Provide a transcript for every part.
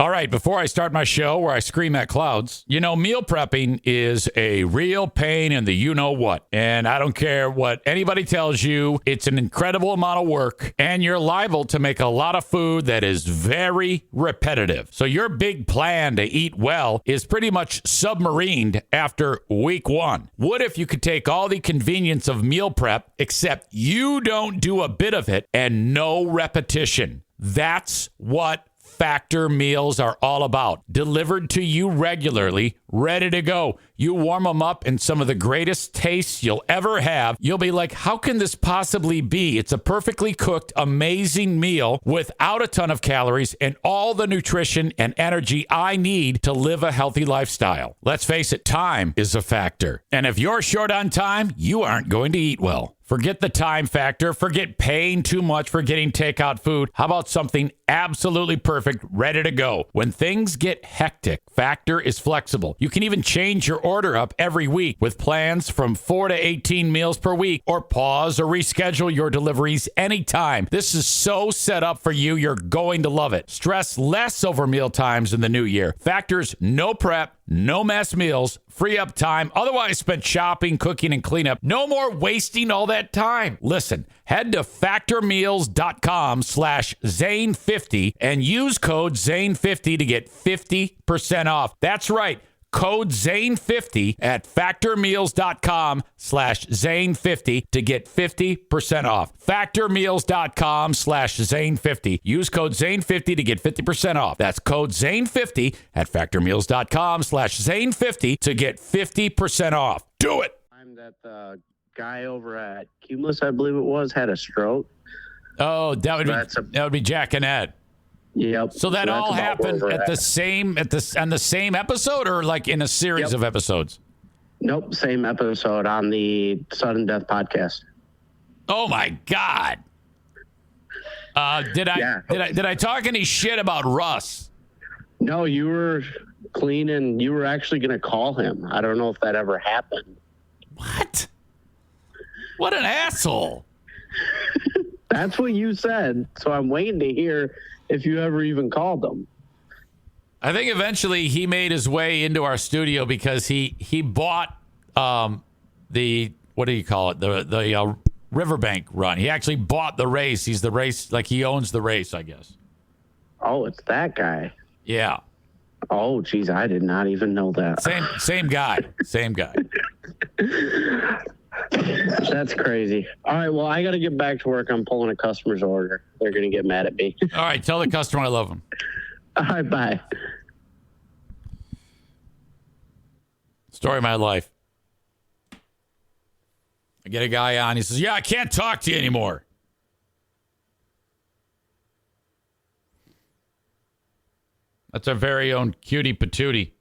All right, before I start my show where I scream at clouds, meal prepping is a real pain in the you-know-what. And I don't care what anybody tells you, it's an incredible amount of work, and you're liable to make a lot of food that is very repetitive. So your big plan to eat well is pretty much submarined after week 1. What if you could take all the convenience of meal prep, except you don't do a bit of it, and no repetition? That's what Factor meals are all about. Delivered to you regularly, ready to go. You warm them up in some of the greatest tastes you'll ever have. You'll be like, how can this possibly be? It's a perfectly cooked, amazing meal without a ton of calories and all the nutrition and energy I need to live a healthy lifestyle. Let's face it, time is a factor. And if you're short on time, you aren't going to eat well. Forget the time factor. Forget paying too much for getting takeout food. How about something absolutely perfect, ready to go? When things get hectic, Factor is flexible. You can even change your order up every week with plans from 4 to 18 meals per week, or pause or reschedule your deliveries anytime. This is so set up for you, you're going to love it. Stress less over meal times in the new year. Factor's no prep, no mess meals, free up time otherwise spent shopping, cooking, and cleanup. No more wasting all that time. Listen, head to factormeals.com/Zane50 and use code Zane50 to get 50% off. That's right. Code Zane50 at factormeals.com/Zane50 to get 50% off. Factormeals.com/Zane50. Use code Zane50 to get 50% off. That's code Zane50 at factormeals.com/Zane50 to get 50% off. Do it. Time that the guy over at Cumulus, I believe it was, had a stroke. Oh, that would be Jack and Ed. Yep. So that all happened on the same episode, or like in a series of episodes? Nope, same episode on the Sudden Death podcast. Oh my God! Did I talk any shit about Russ? No, you were clean, and you were actually going to call him. I don't know if that ever happened. What? What an asshole! That's what you said. So I'm waiting to hear if you ever even called him. I think eventually he made his way into our studio because he bought the, what do you call it? The Riverbank run. He actually bought the race. He's the race, like he owns the race, I guess. Oh, it's that guy. Yeah. Oh, geez, I did not even know that. Same guy. Same guy. That's crazy. All right, well, I got to get back to work. I'm pulling a customer's order. They're going to get mad at me. All right, tell the customer I love him. All right, bye. Story of my life. I get a guy on. He says, yeah, I can't talk to you anymore. That's our very own Cutie Patootie.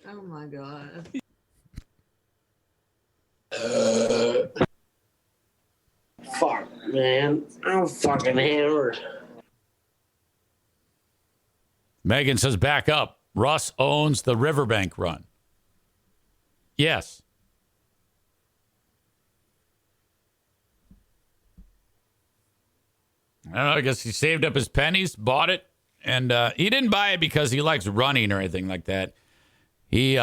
Oh, my God. Fuck, man. I'm fucking hammered. Megan says, back up. Russ owns the Riverbank run. Yes. I don't know. I guess he saved up his pennies, bought it, and he didn't buy it because he likes running or anything like that. He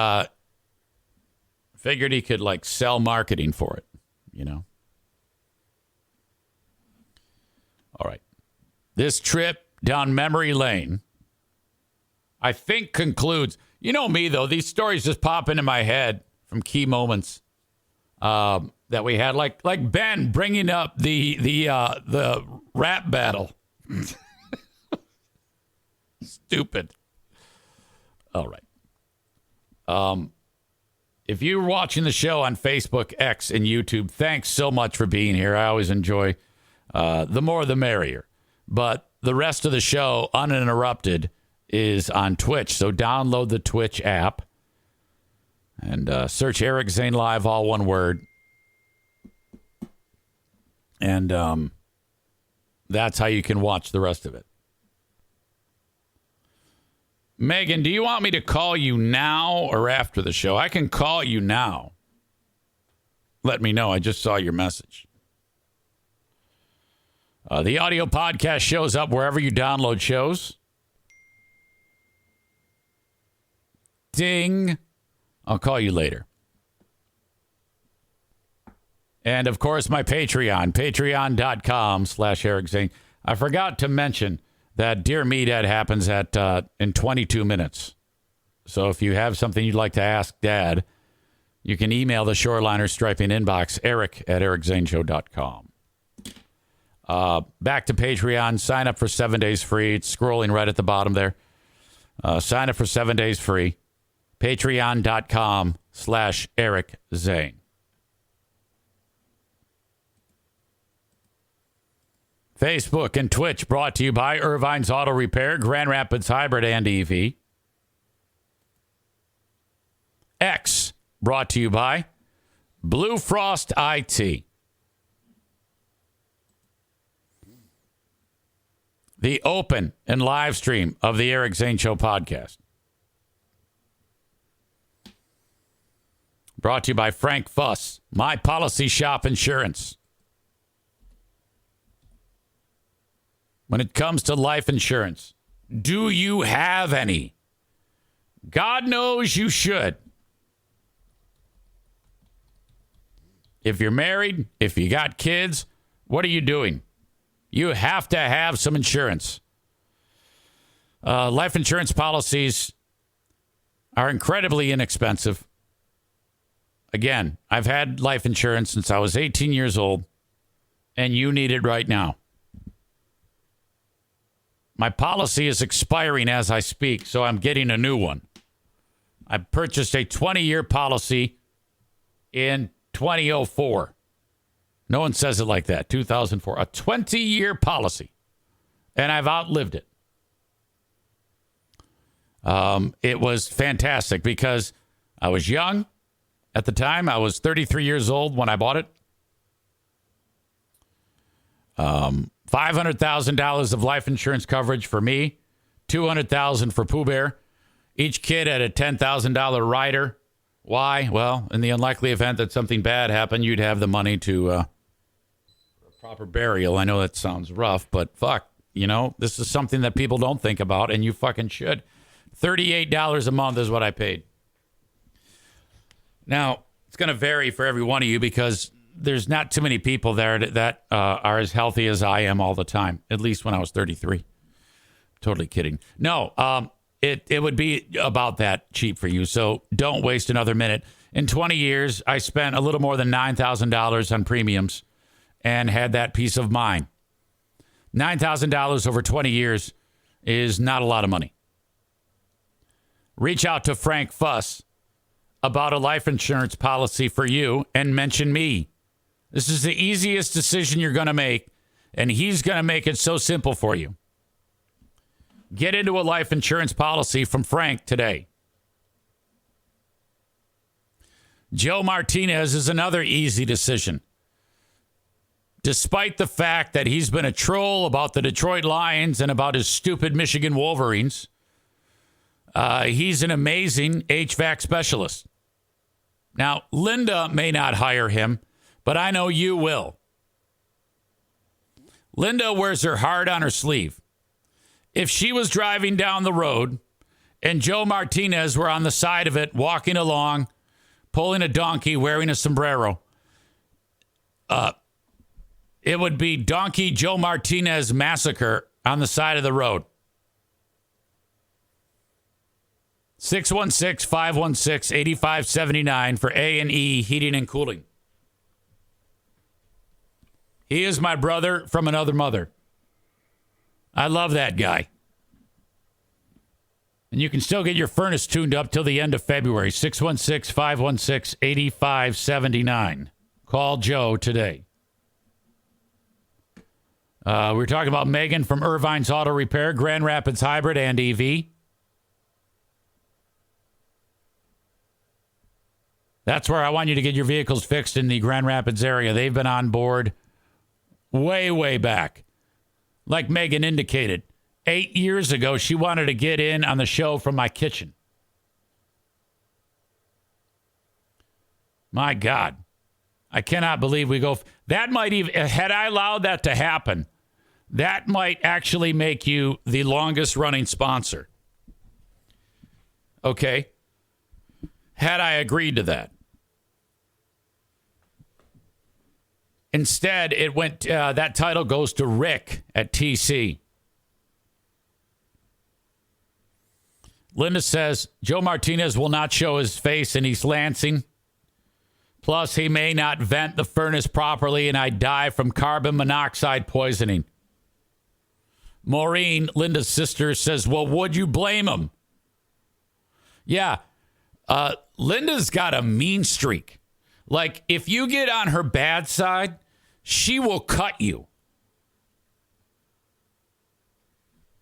figured he could like sell marketing for it, you know. All right. This trip down memory lane, I think, concludes. You know me, though. These stories just pop into my head from key moments that we had, like Ben bringing up the rap battle. Stupid. All right. If you're watching the show on Facebook, X, and YouTube, thanks so much for being here. I always enjoy the more the merrier. But the rest of the show, uninterrupted, is on Twitch. So download the Twitch app and search Eric Zane Live, all one word. And that's how you can watch the rest of it. Megan, do you want me to call you now or after the show? I can call you now. Let me know. I just saw your message. The audio podcast shows up wherever you download shows. Ding. I'll call you later. And, of course, my Patreon, patreon.com/Eric Zane. I forgot to mention that Dear Meathead happens in 22 minutes. So if you have something you'd like to ask Dad, you can email the Shoreliner Striping inbox, eric@ericzaneshow.com. Back to Patreon. Sign up for 7 days free. It's scrolling right at the bottom there. Sign up for 7 days free. Patreon.com/Eric Zane. Facebook and Twitch brought to you by Irvine's Auto Repair, Grand Rapids Hybrid and EV. X brought to you by Blue Frost IT. The open and live stream of the Eric Zane Show podcast. Brought to you by Frank Fuss, My Policy Shop Insurance. When it comes to life insurance, do you have any? God knows you should. If you're married, if you got kids, what are you doing? You have to have some insurance. Life insurance policies are incredibly inexpensive. Again, I've had life insurance since I was 18 years old, and you need it right now. My policy is expiring as I speak, so I'm getting a new one. I purchased a 20-year policy in 2004. No one says it like that. 2004. A 20-year policy. And I've outlived it. It was fantastic because I was young at the time. I was 33 years old when I bought it. $500,000 of life insurance coverage for me. $200,000 for Pooh Bear. Each kid had a $10,000 rider. Why? Well, in the unlikely event that something bad happened, you'd have the money to a proper burial. I know that sounds rough, but fuck, this is something that people don't think about, and you fucking should. $38 a month is what I paid. Now, it's going to vary for every one of you because there's not too many people there that are as healthy as I am all the time, at least when I was 33. Totally kidding. No, it would be about that cheap for you, so don't waste another minute. In 20 years, I spent a little more than $9,000 on premiums and had that peace of mind. $9,000 over 20 years is not a lot of money. Reach out to Frank Fuss about a life insurance policy for you and mention me. This is the easiest decision you're going to make, and he's going to make it so simple for you. Get into a life insurance policy from Frank today. Joe Martinez is another easy decision. Despite the fact that he's been a troll about the Detroit Lions and about his stupid Michigan Wolverines, he's an amazing HVAC specialist. Now, Linda may not hire him, but I know you will. Linda wears her heart on her sleeve. If she was driving down the road and Joe Martinez were on the side of it, walking along, pulling a donkey, wearing a sombrero, it would be Donkey Joe Martinez Massacre on the side of the road. 616-516-8579 for A&E Heating and Cooling. He is my brother from another mother. I love that guy. And you can still get your furnace tuned up till the end of February. 616-516-8579. Call Joe today. We're talking about Megan from Irvine's Auto Repair, Grand Rapids Hybrid and EV. That's where I want you to get your vehicles fixed in the Grand Rapids area. They've been on board way, way back. Like Megan indicated, 8 years ago, she wanted to get in on the show from my kitchen. My God. I cannot believe we go. That might even, had I allowed that to happen, that might actually make you the longest running sponsor. Okay? Had I agreed to that. Instead, it went. That title goes to Rick at TC. Linda says Joe Martinez will not show his face in East Lansing. Plus, he may not vent the furnace properly, and I die from carbon monoxide poisoning. Maureen, Linda's sister, says, well, would you blame him? Yeah. Linda's got a mean streak. Like, if you get on her bad side, she will cut you.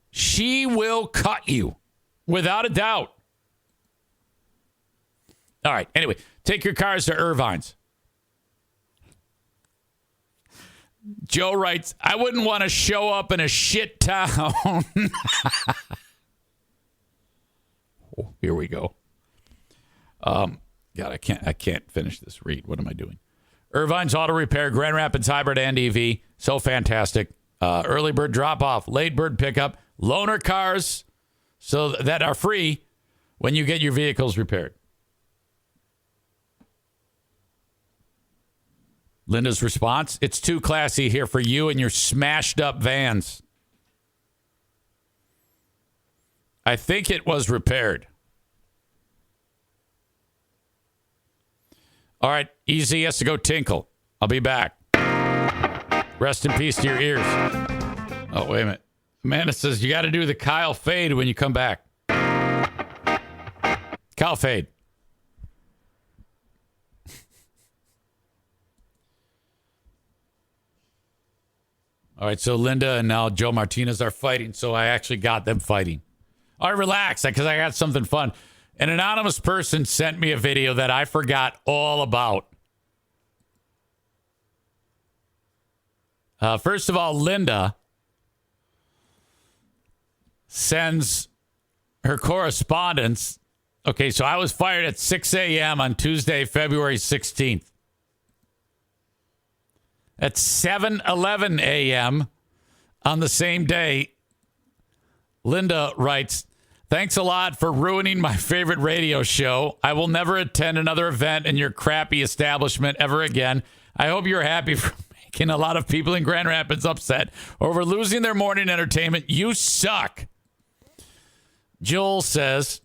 She will cut you, without a doubt. All right. Anyway, take your cars to Irvine's. Joe writes, I wouldn't want to show up in a shit town. Oh, here we go. God, I can't finish this read. What am I doing? Irvine's Auto Repair, Grand Rapids Hybrid and EV. So fantastic. Early bird drop off, late bird pickup, loaner cars so that are free when you get your vehicles repaired. Linda's response, it's too classy here for you and your smashed up vans. I think it was repaired. All right, Easy has to go tinkle. I'll be back. Rest in peace to your ears. Oh, wait a minute. Amanda says you got to do the Kyle fade when you come back. Kyle fade. All right, so Linda and now Joe Martinez are fighting, so I actually got them fighting. All right, relax, because I got something fun. An anonymous person sent me a video that I forgot all about. First of all, Linda sends her correspondence. Okay, so I was fired at 6 a.m. on Tuesday, February 16th. At 7:11 a.m. on the same day, Linda writes, thanks a lot for ruining my favorite radio show. I will never attend another event in your crappy establishment ever again. I hope you're happy for making a lot of people in Grand Rapids upset over losing their morning entertainment. You suck. Joel says,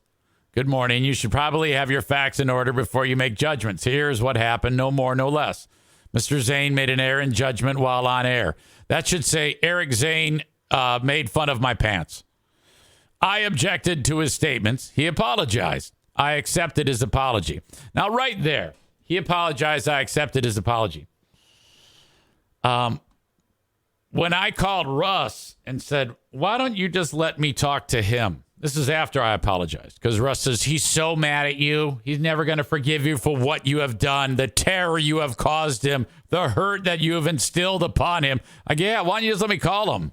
good morning. You should probably have your facts in order before you make judgments. Here's what happened. No more, no less. Mr. Zane made an error in judgment while on air. That should say Eric Zane made fun of my pants. I objected to his statements. He apologized. I accepted his apology. Now, right there, he apologized. I accepted his apology. When I called Russ and said, why don't you just let me talk to him? This is after I apologized, because Russ says he's so mad at you. He's never going to forgive you for what you have done, the terror you have caused him, the hurt that you have instilled upon him. Like, yeah, why don't you just let me call him?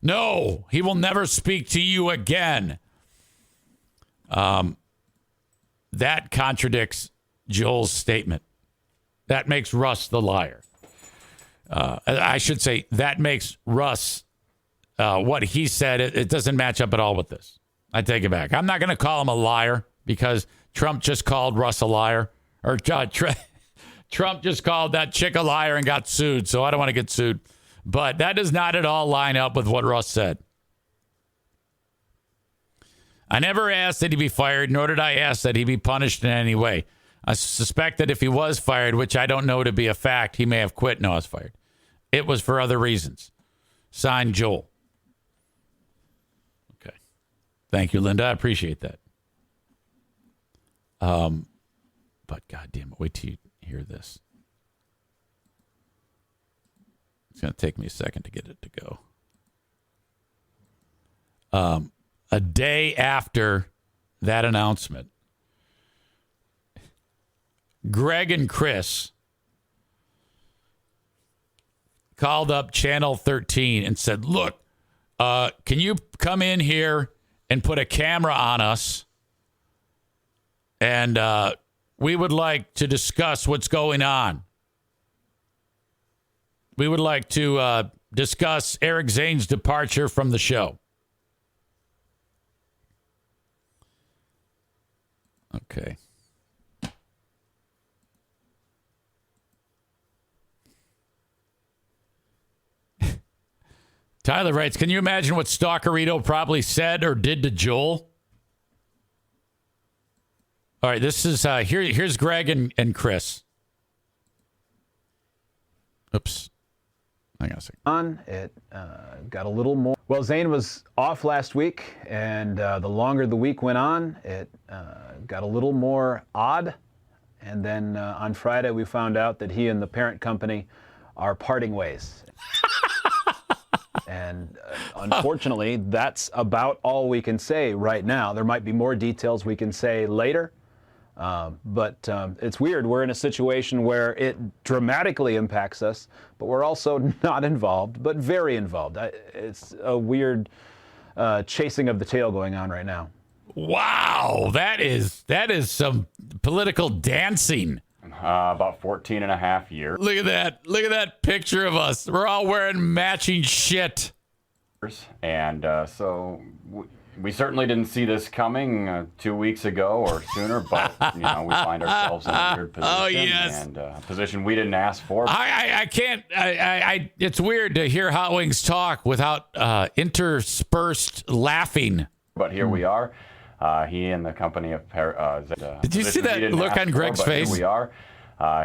No, he will never speak to you again. That contradicts Joel's statement. That makes Russ the liar. I should say that makes Russ what he said. It doesn't match up at all with this. I take it back. I'm not going to call him a liar because Trump just called Russ a liar. Or Trump just called that chick a liar and got sued. So I don't want to get sued. But that does not at all line up with what Russ said. I never asked that he be fired, nor did I ask that he be punished in any way. I suspect that if he was fired, which I don't know to be a fact, he may have quit. No, I was fired. It was for other reasons. Signed, Joel. Okay. Thank you, Linda. I appreciate that. But goddamn it, wait till you hear this. It's going to take me a second to get it to go. A day after that announcement, Greg and Chris called up Channel 13 and said, look, can you come in here and put a camera on us? And we would like to discuss what's going on. We would like to discuss Eric Zane's departure from the show. Okay. Tyler writes, can you imagine what Stalkerito probably said or did to Joel? All right, this is here's Greg and Chris. Oops. Hang on a second. It got a little more. Well, Zane was off last week, and the longer the week went on, it got a little more odd. And then on Friday, we found out that he and the parent company are parting ways. And unfortunately, that's about all we can say right now. There might be more details we can say later. But it's weird. We're in a situation where it dramatically impacts us, but we're also not involved, but very involved. It's a weird chasing of the tail going on right now. Wow, that is some political dancing. About 14 and a half years. Look at that. Look at that picture of us. We're all wearing matching shit. And so we certainly didn't see this coming 2 weeks ago or sooner, but we find ourselves in a weird position. Oh, yes. And a position we didn't ask for. I can't. It's weird to hear Hot Wings talk without interspersed laughing. But here we are. He and the company of Did you see that look on Greg's face? Here we are.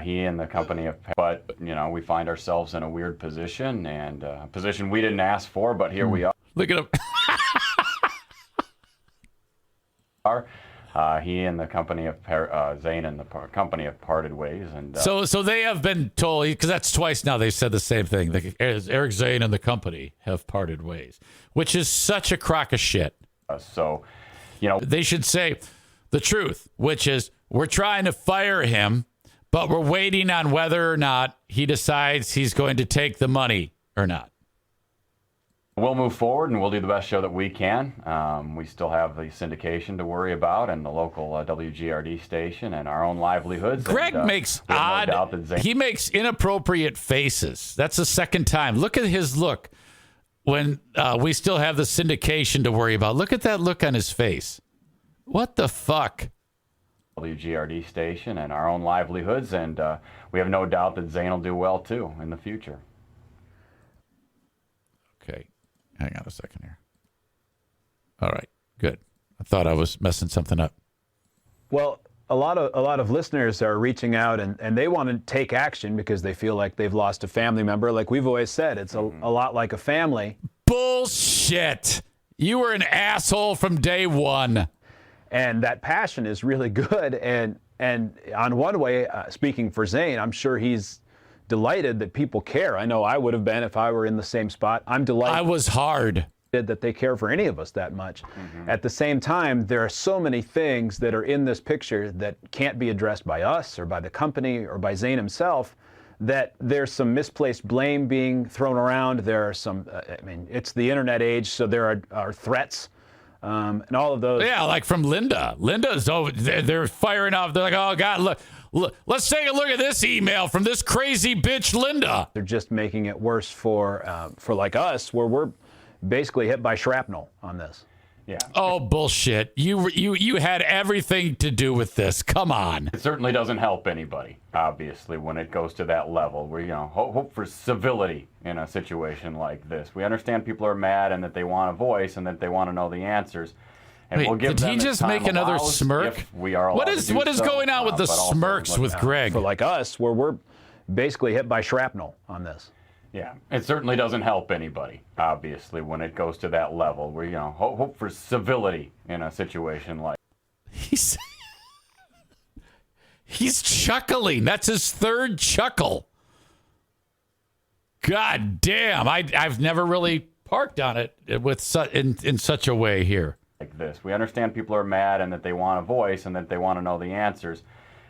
He and the company of, but we find ourselves in a weird position and a position we didn't ask for, but here we are. Look at him. He and the company of Zane and the company have parted ways, and so they have been told, because that's twice now they said the same thing. Eric Zane and the company have parted ways, which is such a crock of shit. They should say the truth, which is we're trying to fire him, but we're waiting on whether or not he decides he's going to take the money or not. We'll move forward and we'll do the best show that we can. We still have the syndication to worry about and the local WGRD station and our own livelihoods. Greg makes he makes inappropriate faces. That's the second time. Look at his look when we still have the syndication to worry about. Look at that look on his face. What the fuck? WGRD station and our own livelihoods, and we have no doubt that Zane will do well too in the future. Okay. Hang on a second here. All right, good. I thought I was messing something up. Well, a lot of listeners are reaching out and they want to take action because they feel like they've lost a family member. Like we've always said, it's a lot like a family. Bullshit. You were an asshole from day one. And that passion is really good. And on one way, speaking for Zane, I'm sure he's delighted that people care. I know I would have been if I were in the same spot. I'm delighted. I was hard. That they care for any of us that much. At the same time, there are so many things that are in this picture that can't be addressed by us or by the company or by Zane himself, that there's some misplaced blame being thrown around. There are some, it's the internet age, so there are threats and all of those. Yeah, like from Linda. Linda's over, they're firing off. They're like, oh, God, look, let's take a look at this email from this crazy bitch, Linda. They're just making it worse for like us, where we're basically hit by shrapnel on this. Yeah. Oh, bullshit. You had everything to do with this. Come on. It certainly doesn't help anybody, obviously, when it goes to that level where, hope for civility in a situation like this. We understand people are mad and that they want a voice and that they want to know the answers. And wait, we'll give did them he just make another smirk? We are what is going on with the smirks with Greg? For like us, where we're basically hit by shrapnel on this. Yeah, it certainly doesn't help anybody, obviously, when it goes to that level where, hope for civility in a situation like He's chuckling. That's his third chuckle. God damn. I've never really parked on it with in such a way here. Like this. We understand people are mad and that they want a voice and that they want to know the answers.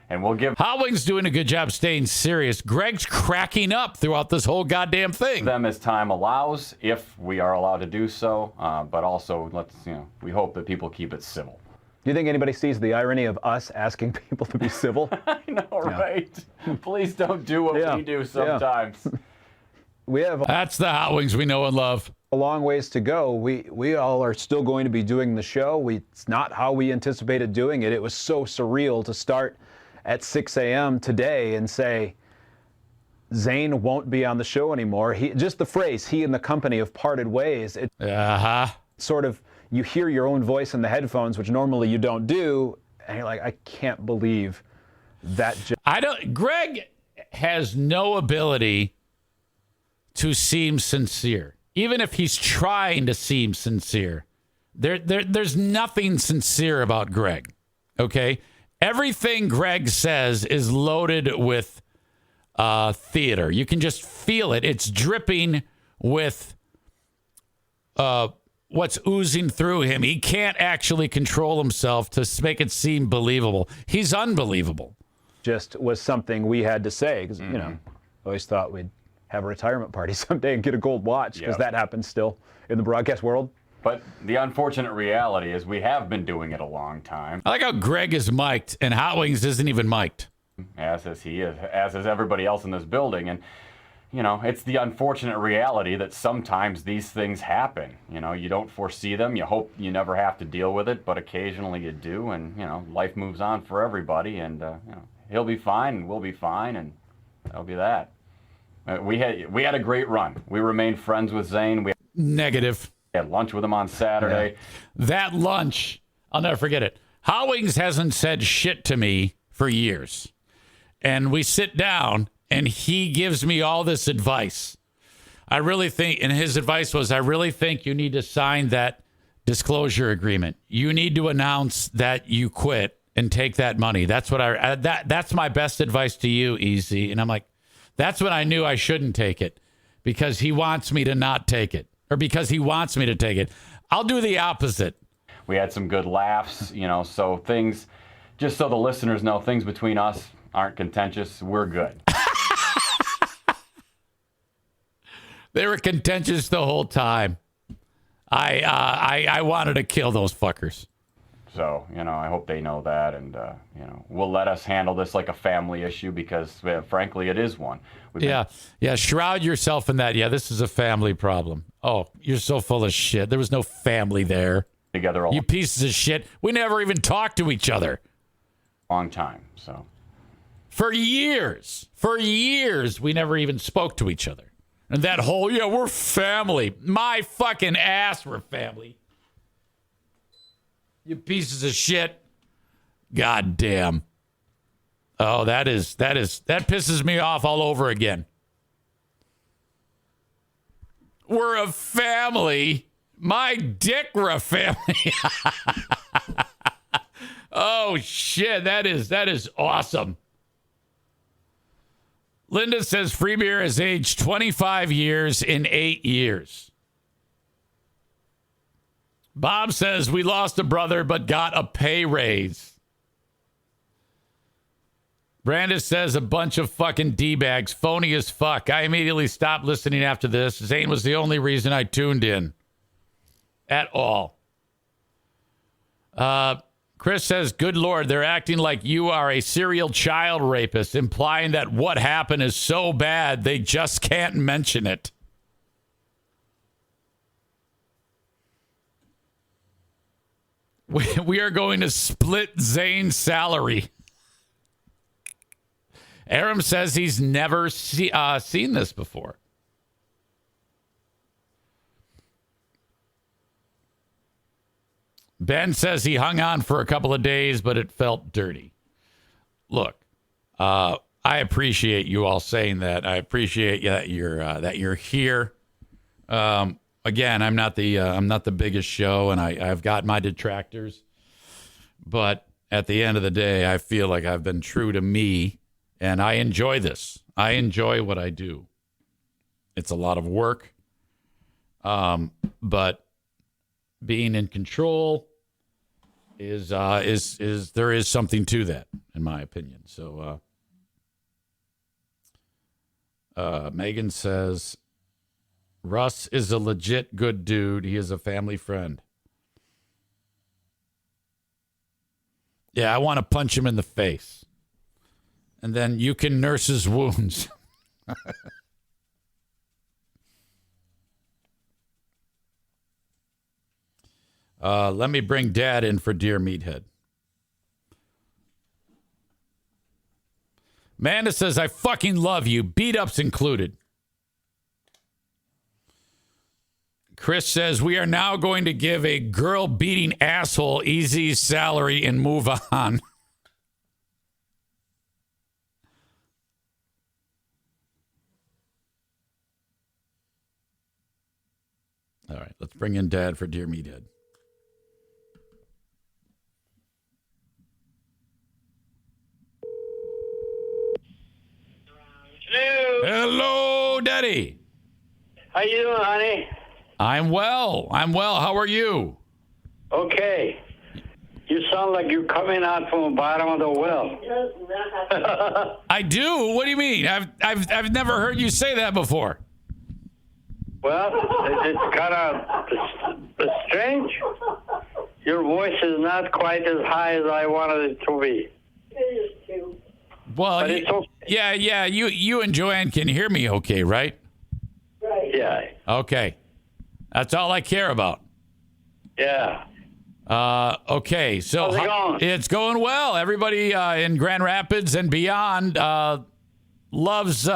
And we'll give Hot Wings doing a good job staying serious. Greg's cracking up throughout this whole goddamn thing. Them as time allows, if we are allowed to do so. But also, we hope that people keep it civil. Do you think anybody sees the irony of us asking people to be civil? I know, right? Please don't do what we do sometimes. We have That's the hot wings we know and love. a long ways to go. We all are still going to be doing the show. It's not how we anticipated doing it. It was so surreal to start at 6 a.m. today and say, Zane won't be on the show anymore. Just the phrase, he and the company have parted ways. It sort of, you hear your own voice in the headphones, which normally you don't do, and you're like, I can't believe that. Greg has no ability to seem sincere. Even if he's trying to seem sincere, there's nothing sincere about Greg, okay? Everything Greg says is loaded with theater. You can just feel it. It's dripping with what's oozing through him. He can't actually control himself to make it seem believable. He's unbelievable. Just was something we had to say because, you know, always thought we'd have a retirement party someday and get a gold watch because that happens still in the broadcast world. But the unfortunate reality is we have been doing it a long time. I like how Greg is mic'd and Hot Wings isn't even mic'd. As is everybody else in this building. And, you know, it's the unfortunate reality that sometimes these things happen. You know, you don't foresee them. You hope you never have to deal with it, but occasionally you do. And, you know, life moves on for everybody. And, you know, he'll be fine and we'll be fine. And that'll be that. We had a great run. We remained friends with Zane. We Negative. had lunch with him on Saturday. Yeah. That lunch, I'll never forget it. Hot Wings hasn't said shit to me for years. And we sit down, and he gives me all this advice. I really think, and his advice was, I really think you need to sign that disclosure agreement. You need to announce that you quit and take that money. That's what that's my best advice to you, EZ. And I'm like, that's when I knew I shouldn't take it because he wants me to not take it or because he wants me to take it. I'll do the opposite. We had some good laughs, you know, so things, just so the listeners know, things between us aren't contentious. We're good. They were contentious the whole time. I wanted to kill those fuckers. So, you know, I hope they know that, and, you know, we'll let us handle this like a family issue because, frankly, it is one. Yeah, shroud yourself in that. Yeah, this is a family problem. Oh, you're so full of shit. There was no family there. Together you pieces of shit. We never even talked to each other. Long time, so. For years, we never even spoke to each other. And that whole, we're family. My fucking ass, we're family. You pieces of shit. God damn. Oh, that pisses me off all over again. We're a family. My dick, we're a family. Oh shit, that is awesome. Linda says Free Beer has aged 25 years in 8 years. Bob says we lost a brother but got a pay raise. Brandis says a bunch of fucking D-bags, phony as fuck. I immediately stopped listening after this. Zane was the only reason I tuned in. At all. Chris says, good Lord, they're acting like you are a serial child rapist, implying that what happened is so bad they just can't mention it. We are going to split Zane's salary. Aram says he's never seen this before. Ben says he hung on for a couple of days, but it felt dirty. Look, I appreciate you all saying that. I appreciate that you're here. Again, I'm not the biggest show, and I've got my detractors. But at the end of the day, I feel like I've been true to me, and I enjoy this. I enjoy what I do. It's a lot of work, but being in control is there is something to that, in my opinion. So Megan says Russ is a legit good dude. He is a family friend. Yeah, I want to punch him in the face. And then you can nurse his wounds. Let me bring Dad in for Dear Meathead. Amanda says, I fucking love you. Beat-ups included. Chris says, we are now going to give a girl-beating asshole EZ's salary and move on. All right, let's bring in Dad for Dear Meathead. Hello. Hello, Daddy. How you doing, honey? I'm well. How are you? Okay. You sound like you're coming out from the bottom of the well. I do. What do you mean? I've never heard you say that before. Well, it's kind of strange. Your voice is not quite as high as I wanted it to be. Well, But it's okay. yeah. You and Joanne can hear me okay, right? Yeah. Okay. That's all I care about. Yeah. Okay. So How's it going? it's going well. Everybody in Grand Rapids and beyond loves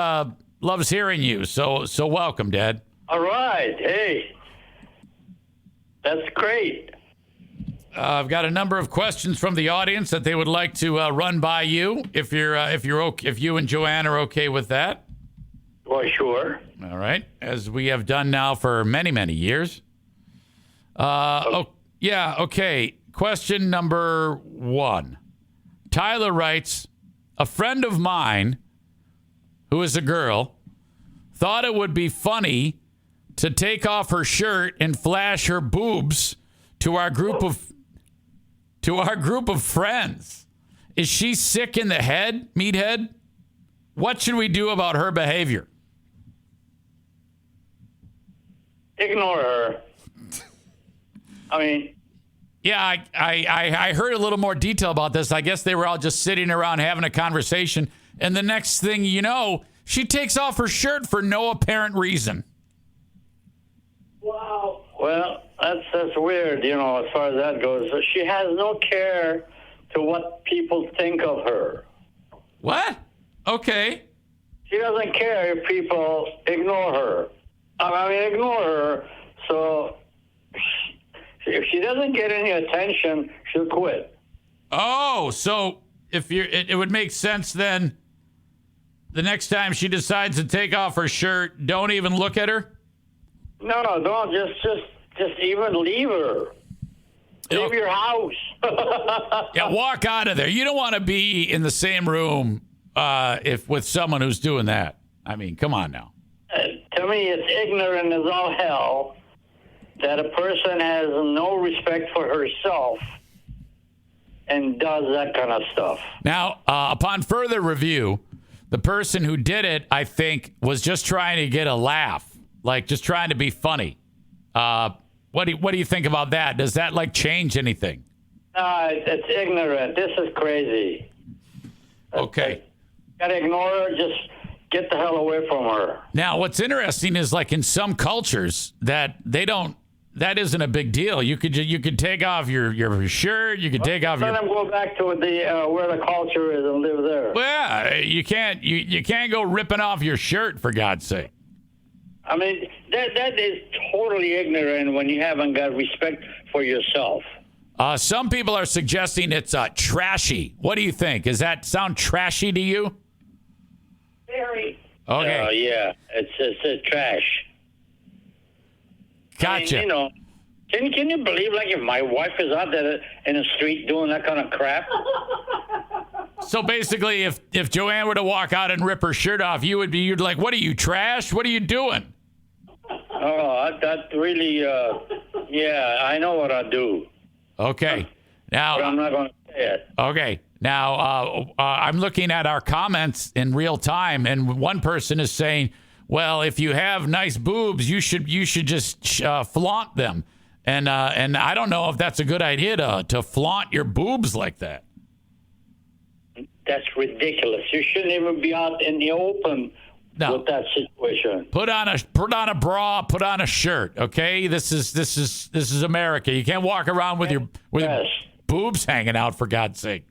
hearing you. So welcome, Dad. All right. Hey. That's great. I've got a number of questions from the audience that they would like to run by you. If you and Joanne are okay with that. Well, sure. All right, as we have done now for many, many years. Okay. Question number 1. Tyler writes, a friend of mine, who is a girl, thought it would be funny to take off her shirt and flash her boobs to our group of friends. Is she sick in the head, Meathead? What should we do about her behavior? Ignore her. I mean, Yeah, I heard a little more detail about this. I guess they were all just sitting around having a conversation, and the next thing you know, she takes off her shirt for no apparent reason. wow. Well, that's weird, as far as that goes. She has no care to what people think of her. What? Okay. She doesn't care if people ignore her. Ignore her. So if she doesn't get any attention, she'll quit. Oh, so if it would make sense then. The next time she decides to take off her shirt, don't even look at her. No, don't just even leave her. Leave your house. Yeah, walk out of there. You don't want to be in the same room with someone who's doing that. I mean, come on now. To me, it's ignorant as all hell that a person has no respect for herself and does that kind of stuff. Now, upon further review, the person who did it, I think, was just trying to get a laugh, like just trying to be funny. What do you think about that? Does that change anything? No, it's ignorant. This is crazy. Okay. Gotta ignore her. Just get the hell away from her. Now, what's interesting is in some cultures that isn't a big deal. You could take off your shirt. You could take off Let your. them go back to where the culture is and live there. Well, you can't go ripping off your shirt, for God's sake. I mean, that is totally ignorant when you haven't got respect for yourself. Some people are suggesting it's trashy. What do you think? Does that sound trashy to you? Very. Okay. Yeah, it's trash. Gotcha. I mean, can you believe if my wife is out there in the street doing that kind of crap? So basically, if Joanne were to walk out and rip her shirt off, you'd like, what are you, trash? What are you doing? Oh, that really, yeah, I know what I do. Okay. Now, But I'm not going to say it. okay. Now, I'm looking at our comments in real time, and one person is saying, well, if you have nice boobs, you should just flaunt them. And I don't know if that's a good idea to flaunt your boobs like that. That's ridiculous. You shouldn't even be out in the open No. with that situation. Put on a bra, put on a shirt, okay? This is America. You can't walk around with your Yes. boobs hanging out, for God's sake.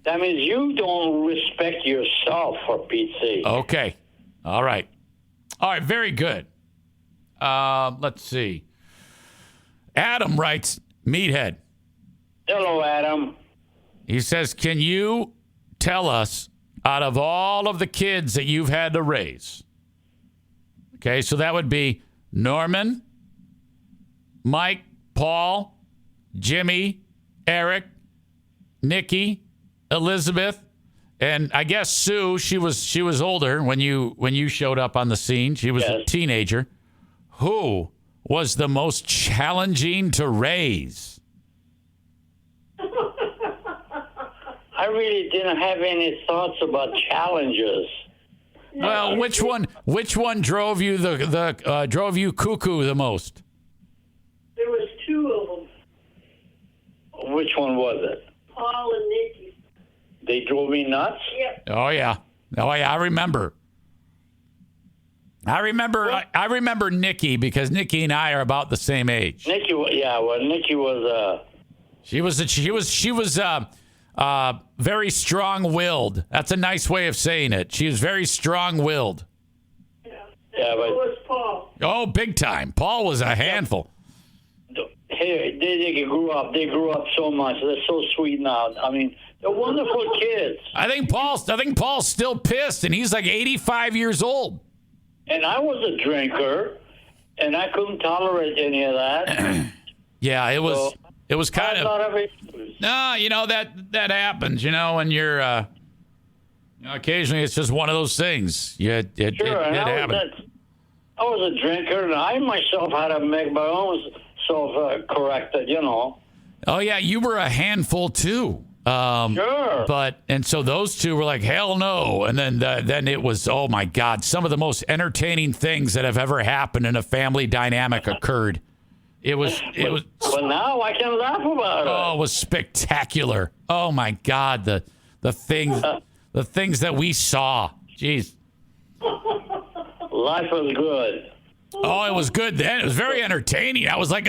That means you don't respect yourself, for Pete's sake. Okay. All right, very good. Let's see. Adam writes, Meathead. Hello, Adam. He says, can you tell us, out of all of the kids that you've had to raise, okay, so that would be Norman, Mike, Paul, Jimmy, Eric, Nikki, Elizabeth, and I guess Sue. She was older when you showed up on the scene. She was a teenager. Who was the most challenging to raise? I really didn't have any thoughts about challenges. Well, which one drove you drove you cuckoo the most? There was two of them, Which one was it? Paul and Nikki. They drove me nuts? Yep. Oh yeah, I remember. I remember Nikki, because Nikki and I are about the same age. Nikki was She was very strong-willed. That's a nice way of saying it. She was very strong-willed. yeah, So but was Paul. Oh, big time. Paul was a handful. hey, they grew up. They grew up so much. They're so sweet now. I mean, they're wonderful kids. I think Paul's still pissed, and he's like 85 years old. And I was a drinker, and I couldn't tolerate any of that. Yeah, it was kind A of. lot of it. No, that happens, and you're occasionally it's just one of those things. It happens. I was a drinker, and I myself had to make my own self-corrected, Oh yeah, you were a handful too. Sure. And so those two were like, hell no. And then it was, oh my God, some of the most entertaining things that have ever happened in a family dynamic occurred. It was. But now I can laugh about it. Oh, it was spectacular. Oh my God, the things that we saw. Jeez. Life was good. Oh, it was good then. It was very entertaining. I was like,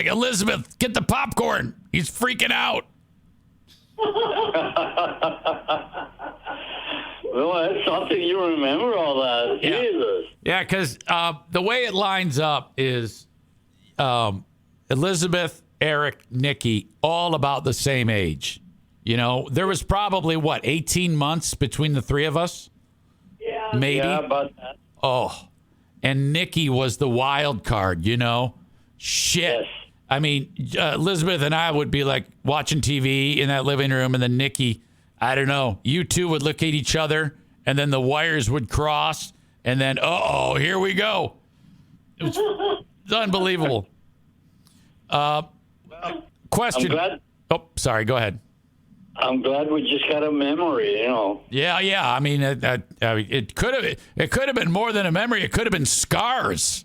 Elizabeth, get the popcorn. He's freaking out. Well, that's something you remember all that. Yeah. Jesus. Yeah, because the way it lines up is Elizabeth, Eric, Nikki, all about the same age. There was probably, 18 months between the three of us? Yeah. Maybe. Yeah, about that. Oh, and Nikki was the wild card, Shit. Yes. I mean, Elizabeth and I would be like watching TV in that living room, and then Nikki, I don't know, you two would look at each other, and then the wires would cross, and then, here we go. It's unbelievable. Question. I'm glad. Oh, sorry. Go ahead. I'm glad we just got a memory, Yeah. I mean, it could have been more than a memory. It could have been scars.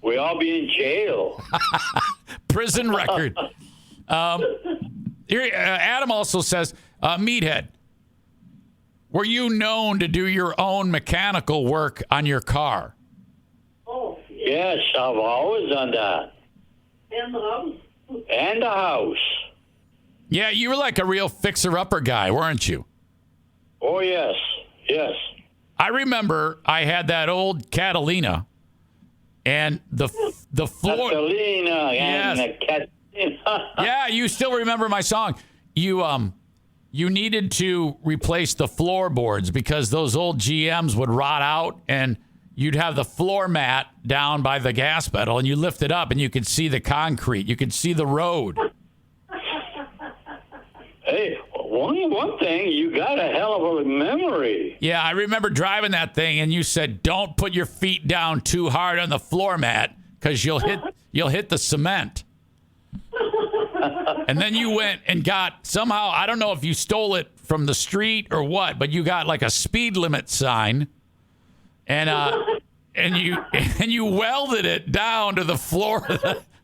We all be in jail. Prison record. Here, Adam also says, Meathead, were you known to do your own mechanical work on your car? Oh, yeah. Yes, I've always done that. And the house. And the house. Yeah, you were like a real fixer-upper guy, weren't you? Oh, yes. Yes. I remember I had that old Catalina, and the floor. Catalina and Yes. Catalina. Yeah, you still remember my song. You needed to replace the floorboards because those old GMs would rot out, and you'd have the floor mat down by the gas pedal, and you lift it up, and you could see the concrete. You could see the road. Hey, one thing, you got a hell of a memory. Yeah, I remember driving that thing, and you said, "Don't put your feet down too hard on the floor mat because you'll hit the cement." And then you went and got somehow, I don't know if you stole it from the street or what, but you got like a speed limit sign, and you welded it down to the floor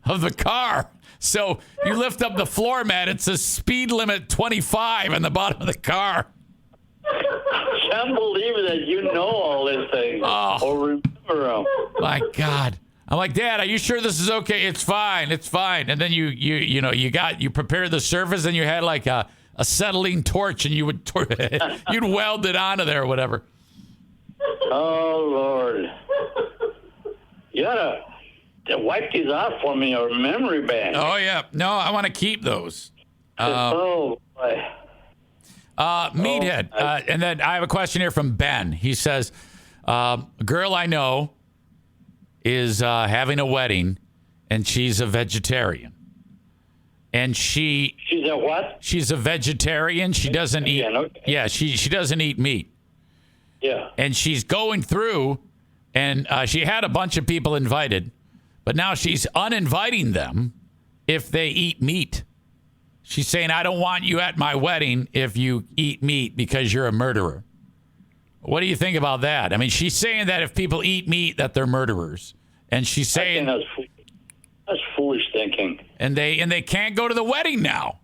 of the car. So you lift up the floor mat, it says speed limit 25 on the bottom of the car. can't believe that you know all these things or remember them. My God. I'm like, Dad, are you sure this is okay? It's fine. It's fine. And then you prepared the surface and you had like a acetylene torch and you would you'd weld it onto there or whatever. Oh, Lord. You gotta wipe these off for me or memory bank. Oh, yeah. No, I want to keep those. Oh, boy. Meathead. And then I have a question here from Ben. He says, a girl I know is having a wedding, and she's a vegetarian. And she's a what? She's a vegetarian. She doesn't eat. Okay. Yeah, she doesn't eat meat. Yeah. And she's going through, and she had a bunch of people invited, but now she's uninviting them if they eat meat. She's saying, I don't want you at my wedding if you eat meat because you're a murderer. What do you think about that? I mean, she's saying that if people eat meat, that they're murderers. And she's saying that's foolish thinking. And they can't go to the wedding now.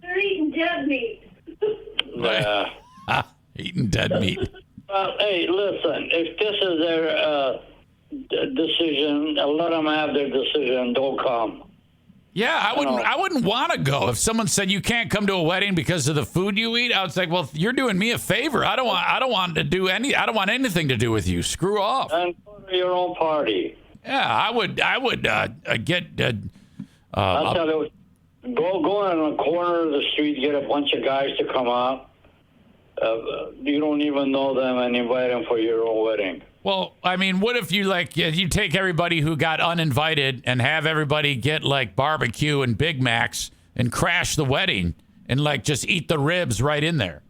They're eating dead meat. Eating dead meat. Hey, listen, if this is their decision, let them have their decision. Don't come. Yeah, I wouldn't want to go. If someone said you can't come to a wedding because of the food you eat, I was like, well, you're doing me a favor. I don't want anything to do with you. Screw off. And go to your own party. Yeah, I would get. I'll tell you, go in the corner of the street, get a bunch of guys to come out. You don't even know them and invite them for your own wedding. Well, I mean, what if you you take everybody who got uninvited and have everybody get like barbecue and Big Macs and crash the wedding and just eat the ribs right in there?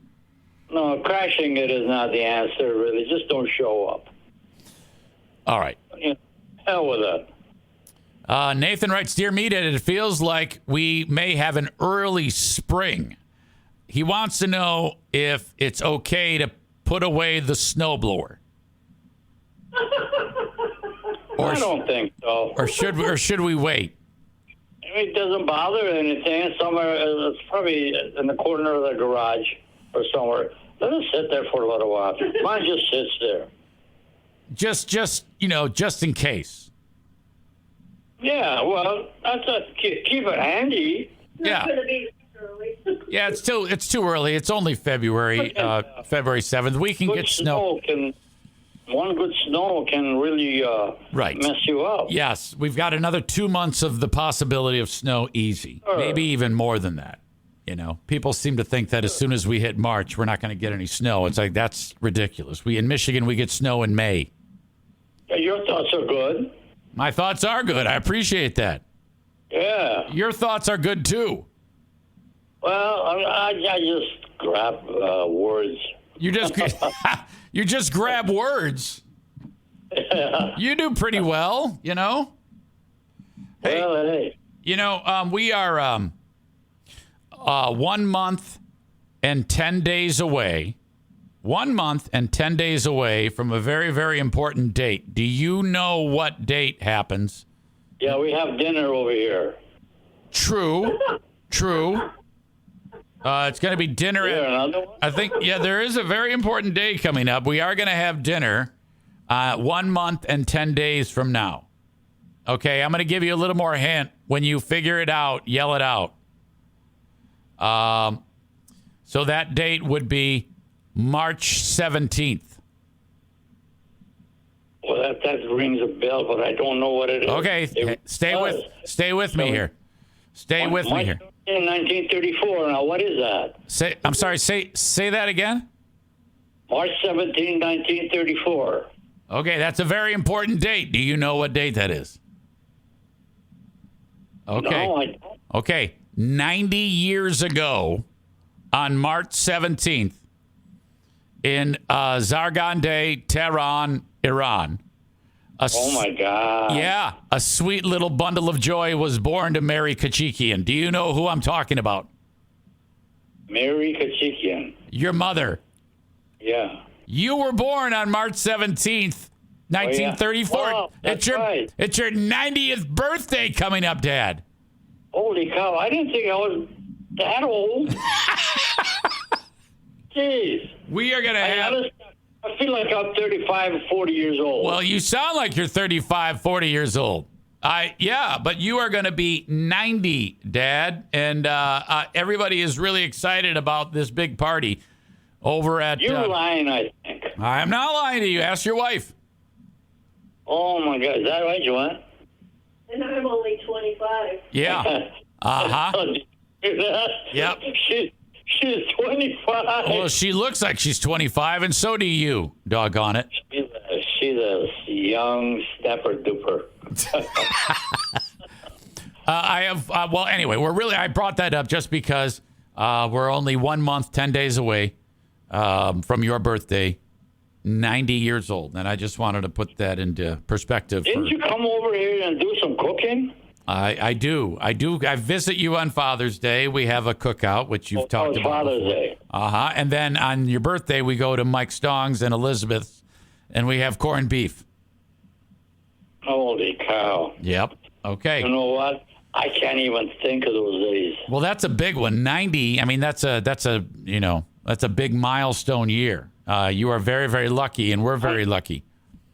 No, crashing it is not the answer, really. Just don't show up. All right. Hell with that. Nathan writes, Dear Meathead, it feels like we may have an early spring. He wants to know if it's okay to put away the snowblower. I don't think so. Or should we wait? It doesn't bother anything. Somewhere, it's probably in the corner of the garage or somewhere. Let it sit there for a little while. Mine just sits there. Just in case. Yeah, well, keep it handy. Yeah. It's going to be early. Yeah, it's too early. It's only February 7th. We can get snow. One good snow can really mess you up. Yes, we've got another 2 months of the possibility of snow easy. Sure. Maybe even more than that. People seem to think that as soon as we hit March, we're not going to get any snow. It's like, that's ridiculous. In Michigan, we get snow in May. Your thoughts are good. My thoughts are good. I appreciate that. Yeah. Your thoughts are good, too. Well, I just grab words. You just grab words. Yeah. You do pretty well, Hey, well, hey. We are 1 month and 10 days away. 1 month and 10 days away from a very, very important date. Do you know what date happens? Yeah, we have dinner over here. True. It's going to be dinner. I think, there is a very important day coming up. We are going to have dinner 1 month and 10 days from now. Okay, I'm going to give you a little more hint. When you figure it out, yell it out. So that date would be March 17th. Well, that rings a bell, but I don't know what it is. Okay, stay with me here. Stay with me here. In 1934. Now, what is that? I'm sorry. Say that again. March 17, 1934. Okay, that's a very important date. Do you know what date that is? Okay. No, I don't. Okay, 90 years ago, on March 17th, in Zargande, Tehran, Iran. Oh, my God. Yeah, a sweet little bundle of joy was born to Mary Kachikian. Do you know who I'm talking about? Mary Kachikian. Your mother. Yeah. You were born on March 17th, 1934. Wow, that's right. It's your 90th birthday coming up, Dad. Holy cow. I didn't think I was that old. Jeez. We are going to have... I feel like I'm 35 or 40 years old. Well, you sound like you're 35, 40 years old. Yeah, but you are going to be 90, Dad. And everybody is really excited about this big party over at... You're lying, I think. I'm not lying to you. Ask your wife. Oh, my God. Is that right, Joanne? And I'm only 25. Yeah. Uh-huh. Yep. She's 25. Well, she looks like she's 25, and so do you, doggone it. She's a young snapper duper. I have, well, anyway, I brought that up just because we're only 1 month, 10 days away from your birthday, 90 years old. And I just wanted to put that into perspective. Didn't you come over here and do some cooking? I do. I visit you on Father's Day. We have a cookout, which you've talked about Father's before. Day. Uh-huh. And then on your birthday, we go to Mike Stong's and Elizabeth's, and we have corned beef. Holy cow. Yep. Okay. You know what? I can't even think of those days. Well, that's a big one. 90. I mean, that's a big milestone year. You are very, very lucky, and we're very lucky.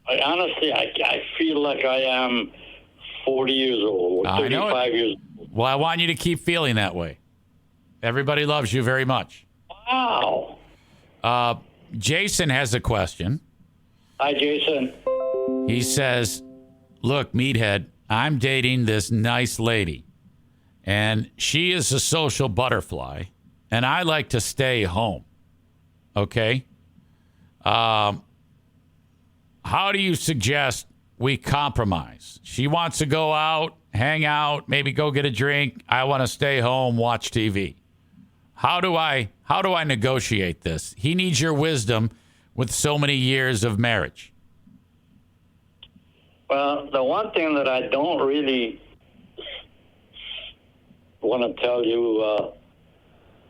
Honestly, I feel like I am 40 years old, or 35 years old. Well, I want you to keep feeling that way. Everybody loves you very much. Wow. Jason has a question. Hi, Jason. He says, look, Meathead, I'm dating this nice lady, and she is a social butterfly, and I like to stay home. Okay? How do you suggest we compromise? She wants to go out, hang out, maybe go get a drink. I want to stay home, watch TV. How do I negotiate this? He needs your wisdom with so many years of marriage. Well, the one thing that I don't really want to tell you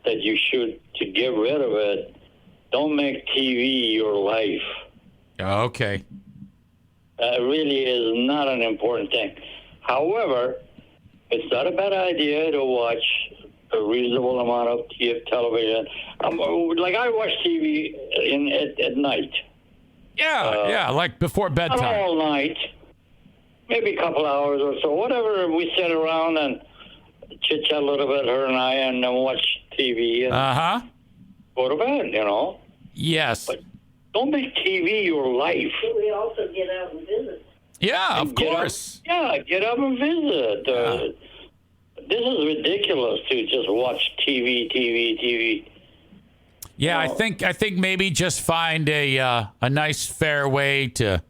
that you should, to get rid of it, don't make TV your life. Okay. It really is not an important thing. However, it's not a bad idea to watch a reasonable amount of television. Like I watch TV at night. Yeah, like before Not bedtime. all night. Maybe a couple hours or so. Whatever. We sit around and chit-chat a little bit, her and I, and then watch TV and go to bed, Yes. But don't make TV your life. We also get out and visit. Yeah, of course. Get up and visit. This is ridiculous to just watch TV. Yeah, I think maybe just find a nice fair way to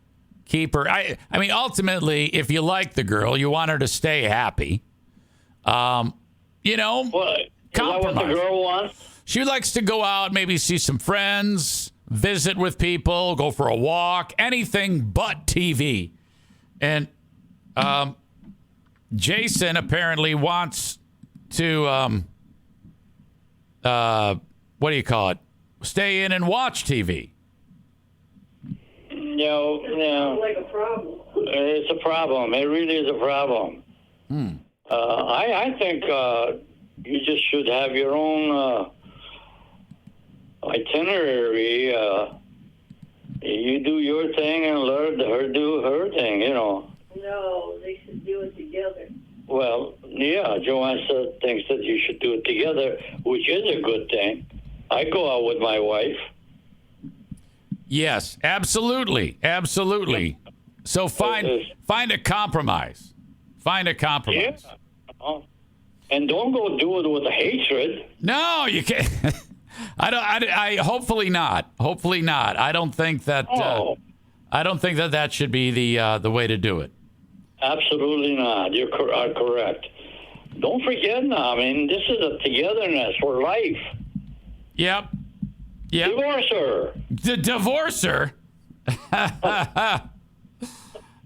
keep her. I mean, ultimately, if you like the girl, you want her to stay happy. Well, is that what compromise. the girl wants? She likes to go out, maybe see some friends, visit with people, go for a walk, anything but TV. And Jason apparently wants to, what do you call it? Stay in and watch TV. No. Sounds like a problem. It's a problem. It really is a problem. I think you just should have your own itinerary. You do your thing and let her do her thing, No, they should do it together. Well, yeah, Joanne thinks that you should do it together, which is a good thing. I go out with my wife. Yes, absolutely. So find a compromise. Find a compromise. Yeah. And don't go do it with hatred. No, you can't. I hopefully not. Hopefully not. I don't think that. I don't think that should be the way to do it. Absolutely not. You are correct. Don't forget now. I mean, this is a togetherness for life. Yep. Divorce her. Divorce her.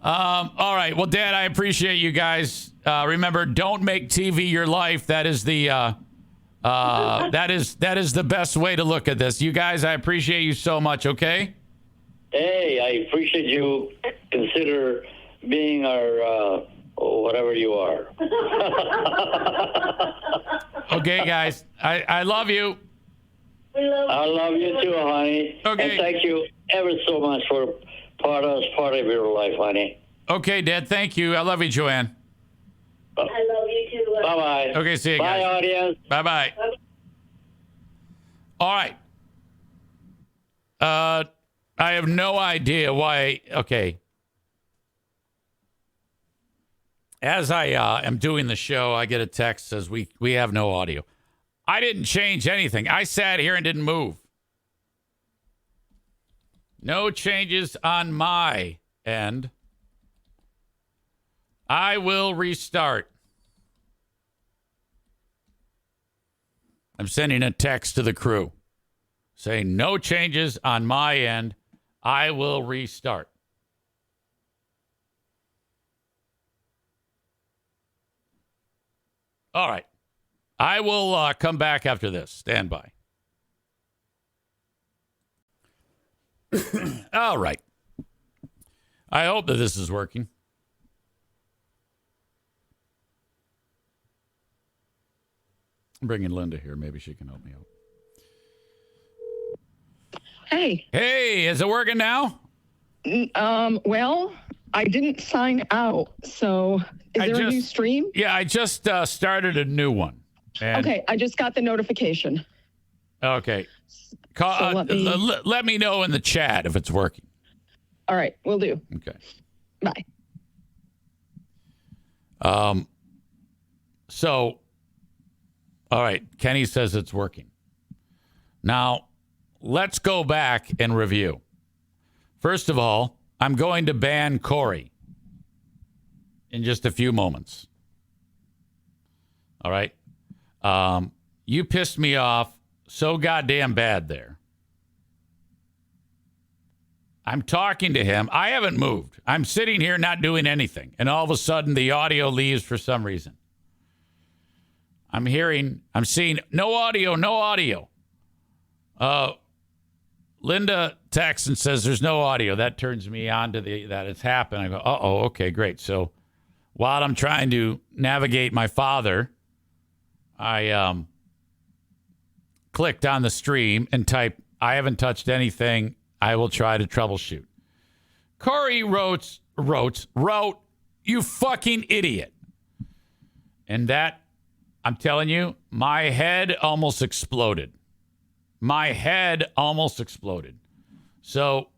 All right. Well, Dad, I appreciate you guys. Remember, don't make TV your life. That is the that is the best way to look at this. You guys, I appreciate you so much. Okay. Hey, I appreciate you consider being our whatever you are. Okay, guys. I love you. We love I love you too, honey. Okay. And thank you ever so much for part of your life, honey. Okay, Dad. Thank you. I love you, Joanne. I love you too. Bye-bye. Okay, see you Bye, guys. audience. Bye-bye. All right. I have no idea why. Okay. As I am doing the show, I get a text that says we have no audio. I didn't change anything. I sat here and didn't move. No changes on my end. I will restart. I'm sending a text to the crew saying no changes on my end. I will restart. All right. I will come back after this. Stand by. All right. I hope that this is working. I'm bringing Linda here. Maybe she can help me out. Hey, Hey, is it working now? well, I didn't sign out, so is there a new stream? Yeah, I just started a new one. And, Okay, I just got the notification. Okay. So Let me know in the chat if it's working. All right, will do. Okay. Bye. So, all right, Kenny says it's working. Now, let's go back and review. First of all, I'm going to ban Corey in just a few moments. All right? You pissed me off so goddamn bad there. I'm talking to him. I haven't moved. I'm sitting here not doing anything. And all of a sudden, the audio leaves for some reason. I'm seeing no audio, no audio. Linda texts and says there's no audio. That turns me on to that it's happened. I go, uh-oh, okay, great. So while I'm trying to navigate my father, I clicked on the stream and typed, I haven't touched anything. I will try to troubleshoot. Corey wrote, you fucking idiot. And that, I'm telling you, my head almost exploded. My head almost exploded. So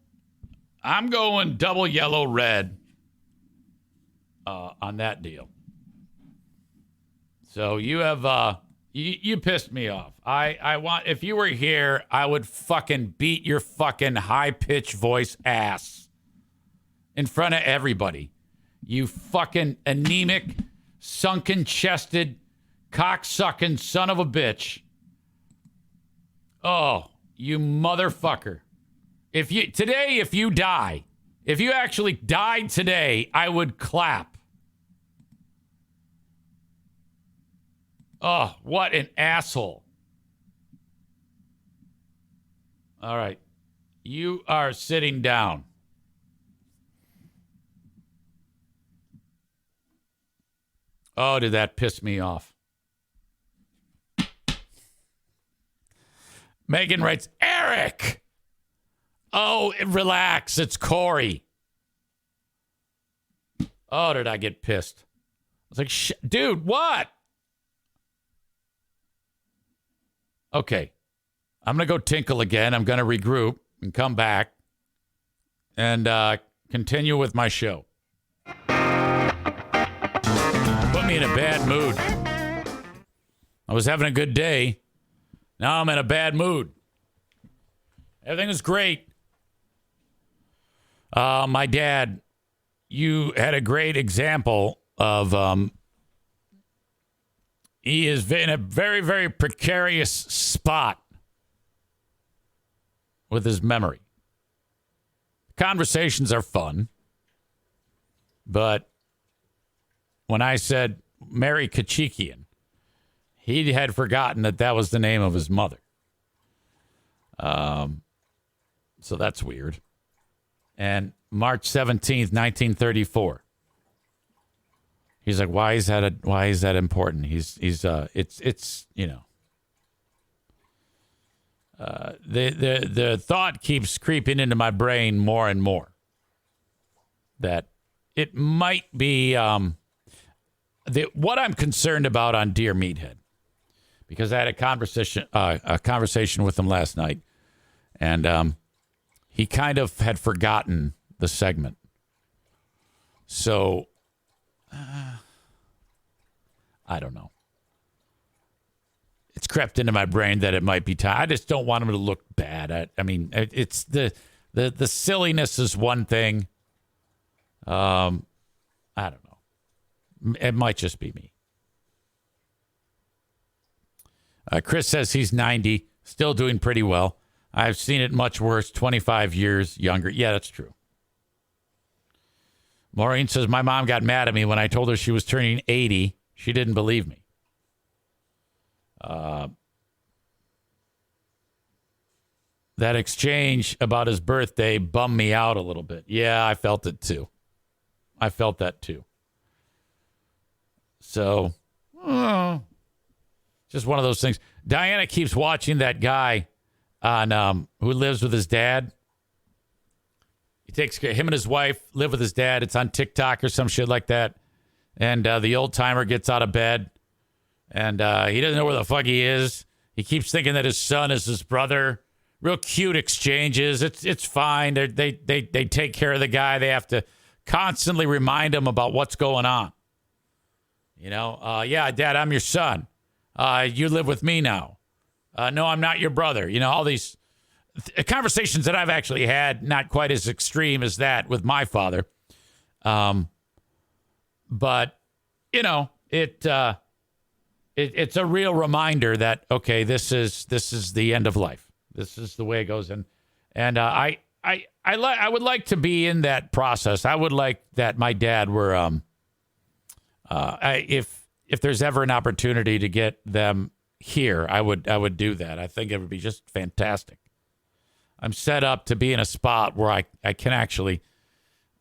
I'm going double yellow red on that deal. So you have you pissed me off. I want, if you were here, I would fucking beat your fucking high pitched voice ass in front of everybody. You fucking anemic, sunken chested, cocksucking son of a bitch. Oh, you motherfucker. If you die, if you actually died today, I would clap. Oh, what an asshole. All right. You are sitting down. Oh, did that piss me off? Megan writes, Eric! Oh, relax. It's Corey. Oh, did I get pissed? I was like, dude, what? Okay. I'm going to go tinkle again. I'm going to regroup and come back and continue with my show. Put me in a bad mood. I was having a good day. Now I'm in a bad mood. Everything is great. My dad, you had a great example of he is in a very, very precarious spot with his memory. Conversations are fun, but when I said Mary Kachikian, he had forgotten that was the name of his mother. So that's weird. And March 17th, 1934. He's like, why is that important? It's you know. the thought keeps creeping into my brain more and more that it might be what I'm concerned about on Dear Meathead, because I had a conversation with him last night, and he kind of had forgotten the segment. So I don't know. It's crept into my brain that it might be time. I just don't want him to look bad. I mean, it's the silliness is one thing. I don't know. It might just be me. Chris says he's 90, still doing pretty well. I've seen it much worse, 25 years younger. Yeah, that's true. Maureen says, my mom got mad at me when I told her she was turning 80. She didn't believe me. That exchange about his birthday bummed me out a little bit. Yeah, I felt it too. I felt that too. So, just one of those things. Diana keeps watching that guy on who lives with his dad. He takes care, him and his wife live with his dad. It's on TikTok or some shit like that. And the old timer gets out of bed, and he doesn't know where the fuck he is. He keeps thinking that his son is his brother. Real cute exchanges. It's fine. They take care of the guy. They have to constantly remind him about what's going on. You know, yeah, Dad, I'm your son. You live with me now. No, I'm not your brother. You know, all these conversations that I've actually had, not quite as extreme as that with my father. But, you know, it's a real reminder that, okay, this is the end of life. This is the way it goes. And I would like to be in that process. I would like that my dad were, if there's ever an opportunity to get them here, I would do that. I think it would be just fantastic. I'm set up to be in a spot where I can actually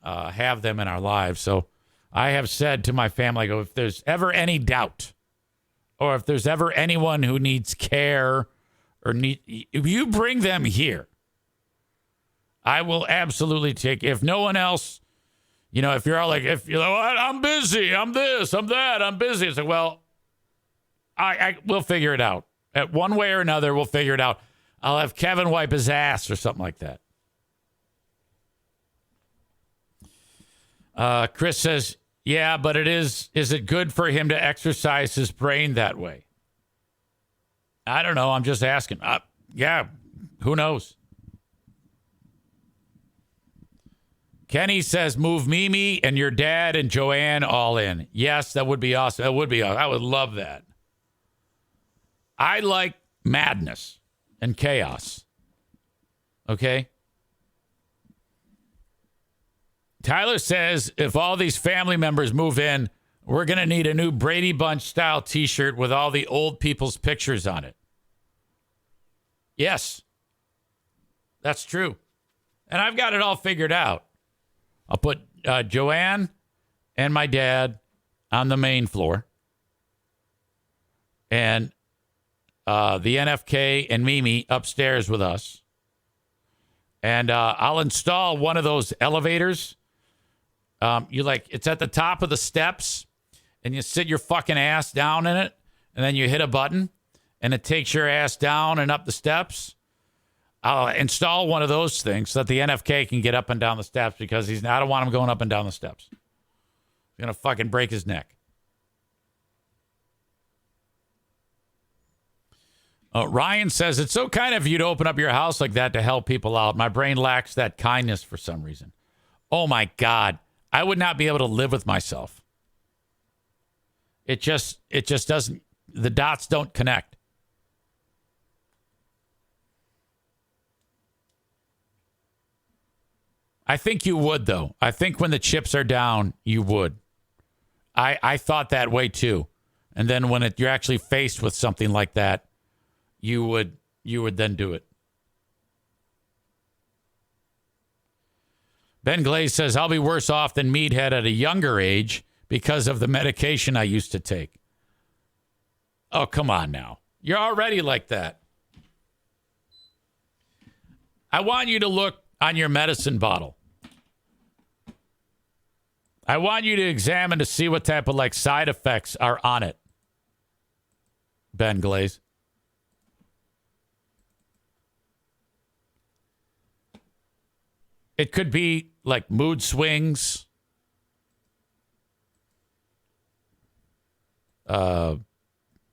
have them in our lives. So I have said to my family, I go, if there's ever any doubt, or if there's ever anyone who needs care, or if you bring them here, I will absolutely take. If no one else, you know, if you're all like, if you're like, I'm busy, I'm this, I'm that, I'm busy. It's like, well, we'll figure it out. At one way or another, we'll figure it out. I'll have Kevin wipe his ass or something like that. Chris says, yeah, but is it good for him to exercise his brain that way? I don't know. I'm just asking. Yeah, who knows? Kenny says, move Mimi and your dad and Joanne all in. Yes, that would be awesome. That would be awesome. I would love that. I like madness and chaos. Okay? Tyler says, if all these family members move in, we're going to need a new Brady Bunch style t-shirt with all the old people's pictures on it. Yes, that's true. And I've got it all figured out. I'll put Joanne and my dad on the main floor. And the NFK and Mimi upstairs with us. And I'll install one of those elevators. It's at the top of the steps, and you sit your fucking ass down in it, and then you hit a button, and it takes your ass down and up the steps. I'll install one of those things so that the NFK can get up and down the steps, because I don't want him going up and down the steps. He's going to fucking break his neck. Ryan says, it's so kind of you to open up your house like that to help people out. My brain lacks that kindness for some reason. Oh, my God. I would not be able to live with myself. It just doesn't, the dots don't connect. I think you would, though. I think when the chips are down, you would. I thought that way, too. And then when you're actually faced with something like that, you would then do it. Ben Glaze says, I'll be worse off than Meathead at a younger age because of the medication I used to take. Oh, come on now. You're already like that. I want you to look on your medicine bottle. I want you to examine to see what type of like side effects are on it. Ben Glaze. It could be like mood swings.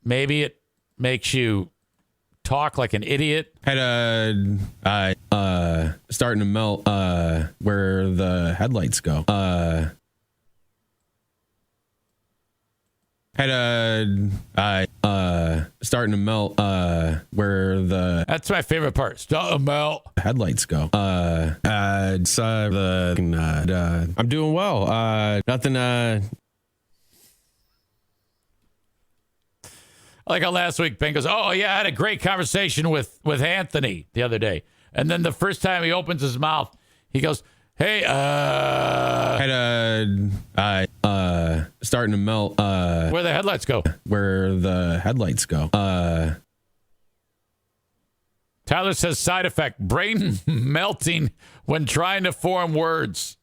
Maybe it makes you talk like an idiot. Had starting to melt where the headlights go. Starting to melt where the That's my favorite part. Starting to melt. headlights go. I'm doing well. Nothing. Like how last week Ben goes, oh yeah, I had a great conversation with Anthony the other day. And then the first time he opens his mouth, he goes, hey, starting to melt where the headlights go. where the headlights go. Tyler says side effect, brain melting when trying to form words.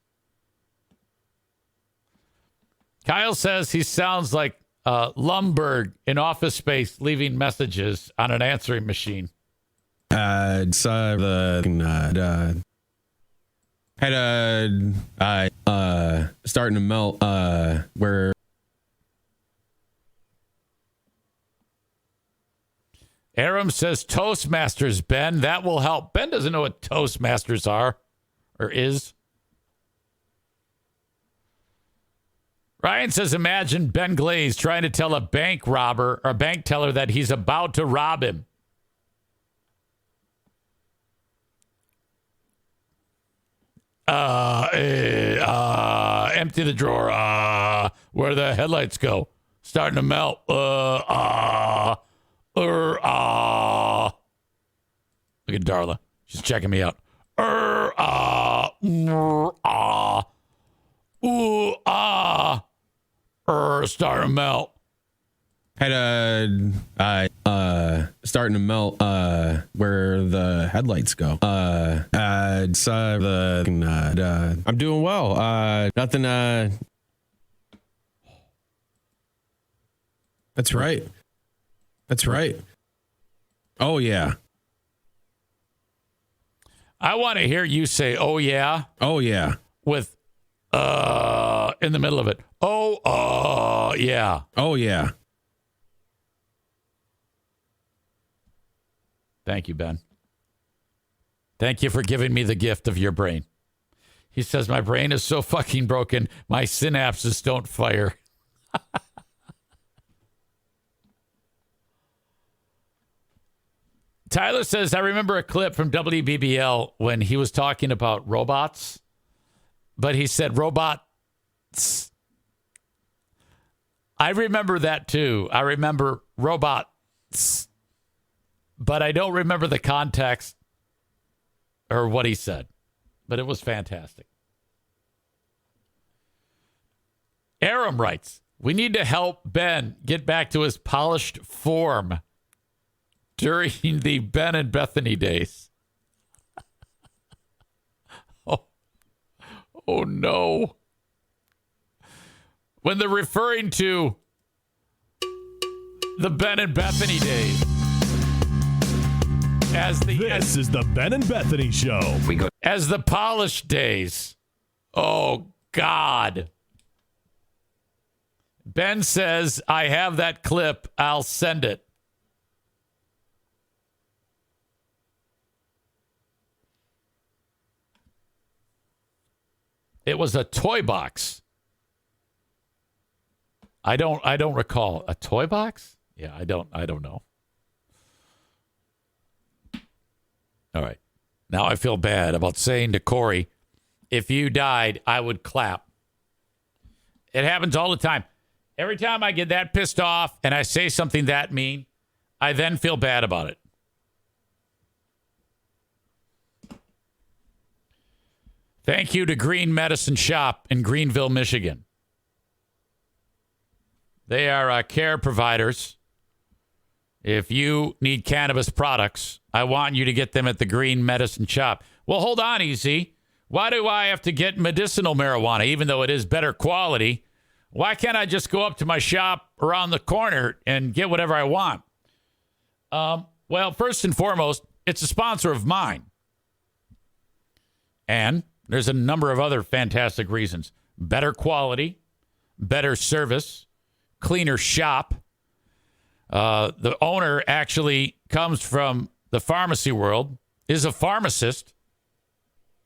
Kyle says he sounds like Lumberg in Office Space leaving messages on an answering machine. Starting to melt where Aram says Toastmasters, Ben. That will help. Ben doesn't know what Toastmasters are or is. Ryan says, imagine Ben Glaze trying to tell a bank robber or a bank teller that he's about to rob him. Empty the drawer. Where the headlights go? Starting to melt. Look at Darla. She's checking me out. Starting to melt. Starting to melt where the headlights go. I'm doing well. Nothing. That's right. That's right. Oh yeah. I want to hear you say, oh yeah. Oh yeah. With in the middle of it. Oh yeah. Oh yeah. Thank you, Ben. Thank you for giving me the gift of your brain. He says, my brain is so fucking broken, my synapses don't fire. Tyler says, I remember a clip from WBBL when he was talking about robots, but he said robots. I remember that too. I remember robots, but I don't remember the context or what he said, but it was fantastic. Aram writes, we need to help Ben get back to his polished form during the Ben and Bethany days. Oh no. When they're referring to the Ben and Bethany days. This is the Ben and Bethany Show. As the polished days. Oh, God. Ben says, I have that clip. I'll send it. It was a toy box. I don't recall. A toy box? Yeah, I don't know. All right. Now I feel bad about saying to Corey, if you died, I would clap. It happens all the time. Every time I get that pissed off and I say something that mean, I then feel bad about it. Thank you to Green Medicine Shop in Greenville, Michigan. They are care providers If you need cannabis products, I want you to get them at the Green Medicine Shop. Well, hold on, EZ. Why do I have to get medicinal marijuana, even though it is better quality? Why can't I just go up to my shop around the corner and get whatever I want? Well, first and foremost, it's a sponsor of mine. And there's a number of other fantastic reasons. Better quality, better service, cleaner shop. The owner actually comes from the pharmacy world, is a pharmacist,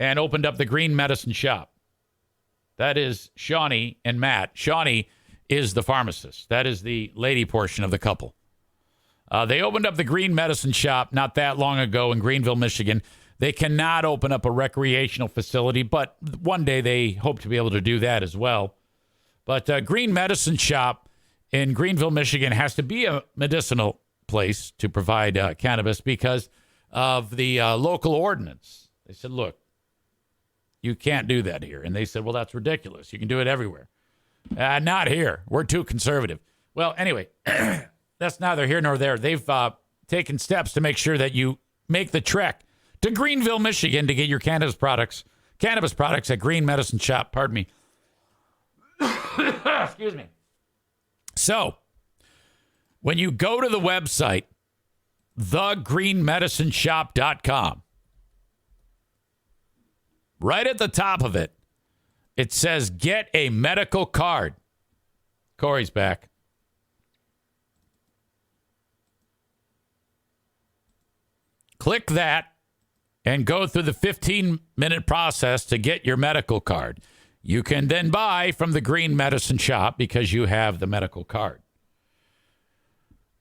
and opened up the Green Medicine Shop. That is Shawnee and Matt. Shawnee is the pharmacist. That is the lady portion of the couple. They opened up the Green Medicine Shop not that long ago in Greenville, Michigan. They cannot open up a recreational facility, but one day they hope to be able to do that as well. But Green Medicine Shop in Greenville, Michigan has to be a medicinal place to provide cannabis because of the local ordinance. They said, look, you can't do that here. And they said, well, that's ridiculous. You can do it everywhere. Not here. We're too conservative. Well, anyway, that's neither here nor there. They've taken steps to make sure that you make the trek to Greenville, Michigan to get your cannabis products at Green Medicine Shop. Pardon me. Excuse me. So, when you go to the website, thegreenmedicineshop.com, right at the top of it, it says, get a medical card. Corey's back. Click that and go through the 15-minute process to get your medical card. You can then buy from the Green Medicine Shop because you have the medical card.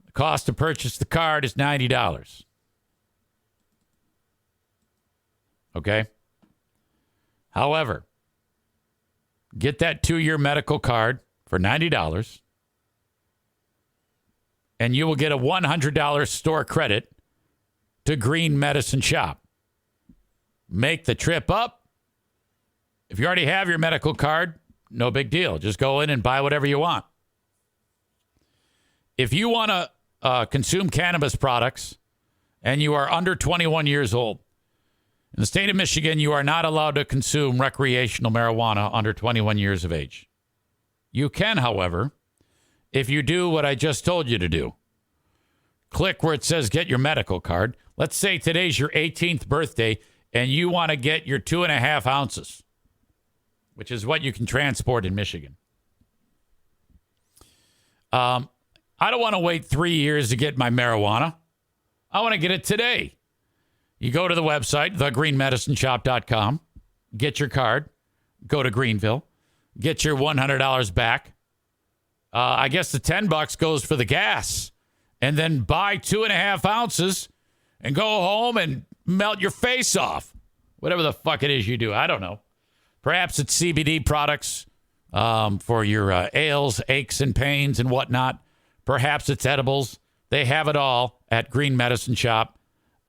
The cost to purchase the card is $90. Okay? However, get that 2-year medical card for $90, and you will get a $100 store credit to Green Medicine Shop. Make the trip up. If you already have your medical card, no big deal. Just go in and buy whatever you want. If you want to consume cannabis products and you are under 21 years old, in the state of Michigan, you are not allowed to consume recreational marijuana under 21 years of age. You can, however, if you do what I just told you to do. Click where it says get your medical card. Let's say today's your 18th birthday and you want to get your 2.5 ounces, which is what you can transport in Michigan. I don't want to wait 3 years to get my marijuana. I want to get it today. You go to the website, thegreenmedicineshop.com, get your card, go to Greenville, get your $100 back. I guess the $10 goes for the gas, and then buy 2.5 ounces and go home and melt your face off. Whatever the fuck it is you do. I don't know. Perhaps it's CBD products for your ails, aches, and pains and whatnot. Perhaps it's edibles. They have it all at Green Medicine Shop.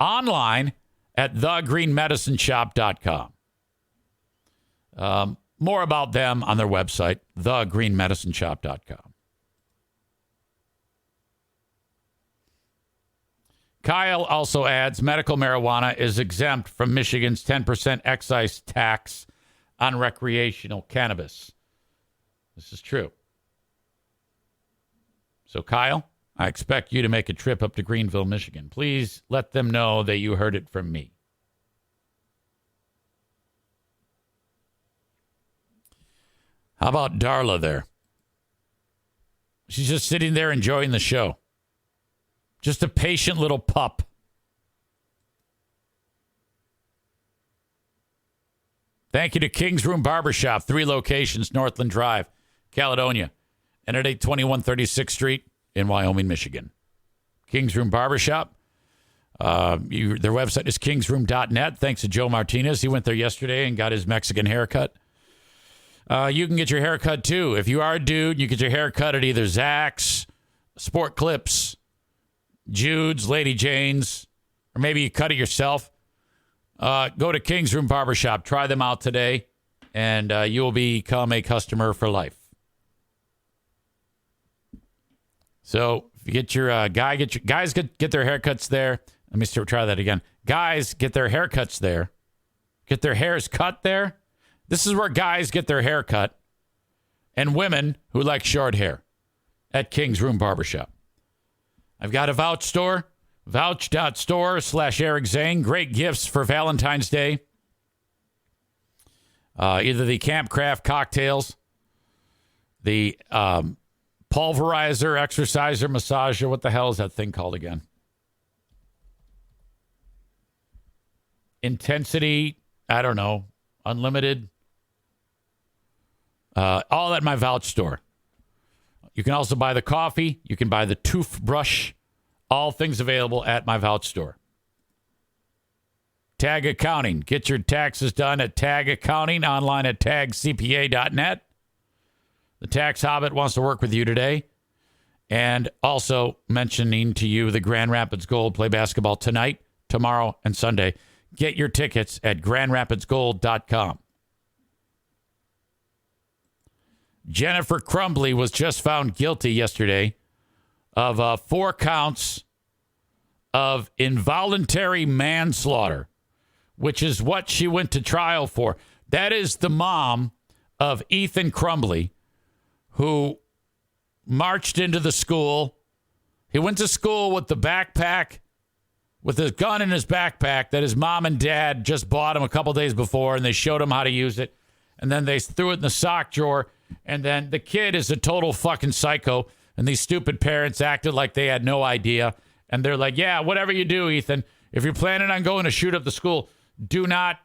Online at thegreenmedicineshop.com. More about them on their website, thegreenmedicineshop.com. Kyle also adds, medical marijuana is exempt from Michigan's 10% excise tax on recreational cannabis. This is true. So, Kyle, I expect you to make a trip up to Greenville, Michigan. Please let them know that you heard it from me. How about Darla there? She's just sitting there enjoying the show. Just a patient little pup. Thank you to King's Room Barbershop, 3 locations, Northland Drive, Caledonia, and at 821 36th Street in Wyoming, Michigan. King's Room Barbershop. Their website is kingsroom.net. Thanks to Joe Martinez. He went there yesterday and got his Mexican haircut. You can get your haircut, too. If you are a dude, you get your haircut at either Zach's, Sport Clips, Jude's, Lady Jane's, or maybe you cut it yourself. Go to King's Room Barbershop. Try them out today, and you will become a customer for life. So if you get your guys get their haircuts there. Let me try that again. Guys get their haircuts there. Get their hairs cut there. This is where guys get their hair cut. And women who like short hair at King's Room Barbershop. I've got a Vouch store. Vouch.store/Eric Zane. Great gifts for Valentine's Day. Either the Camp Craft cocktails, the pulverizer, exerciser, massager. What the hell is that thing called again? Intensity. I don't know. Unlimited. All at my Vouch store. You can also buy the coffee. You can buy the toothbrush. All things available at my Vouch store. Tag Accounting. Get your taxes done at Tag Accounting. Online at tagcpa.net. The Tax Hobbit wants to work with you today. And also mentioning to you the Grand Rapids Gold play basketball tonight, tomorrow, and Sunday. Get your tickets at grandrapidsgold.com. Jennifer Crumbly was just found guilty yesterday of 4 counts of involuntary manslaughter, which is what she went to trial for. That is the mom of Ethan Crumbly, who marched into the school. He went to school with the backpack, with his gun in his backpack that his mom and dad just bought him a couple days before, and they showed him how to use it. And then they threw it in the sock drawer. And then the kid is a total fucking psycho. And these stupid parents acted like they had no idea. And they're like, yeah, whatever you do, Ethan, if you're planning on going to shoot up the school, do not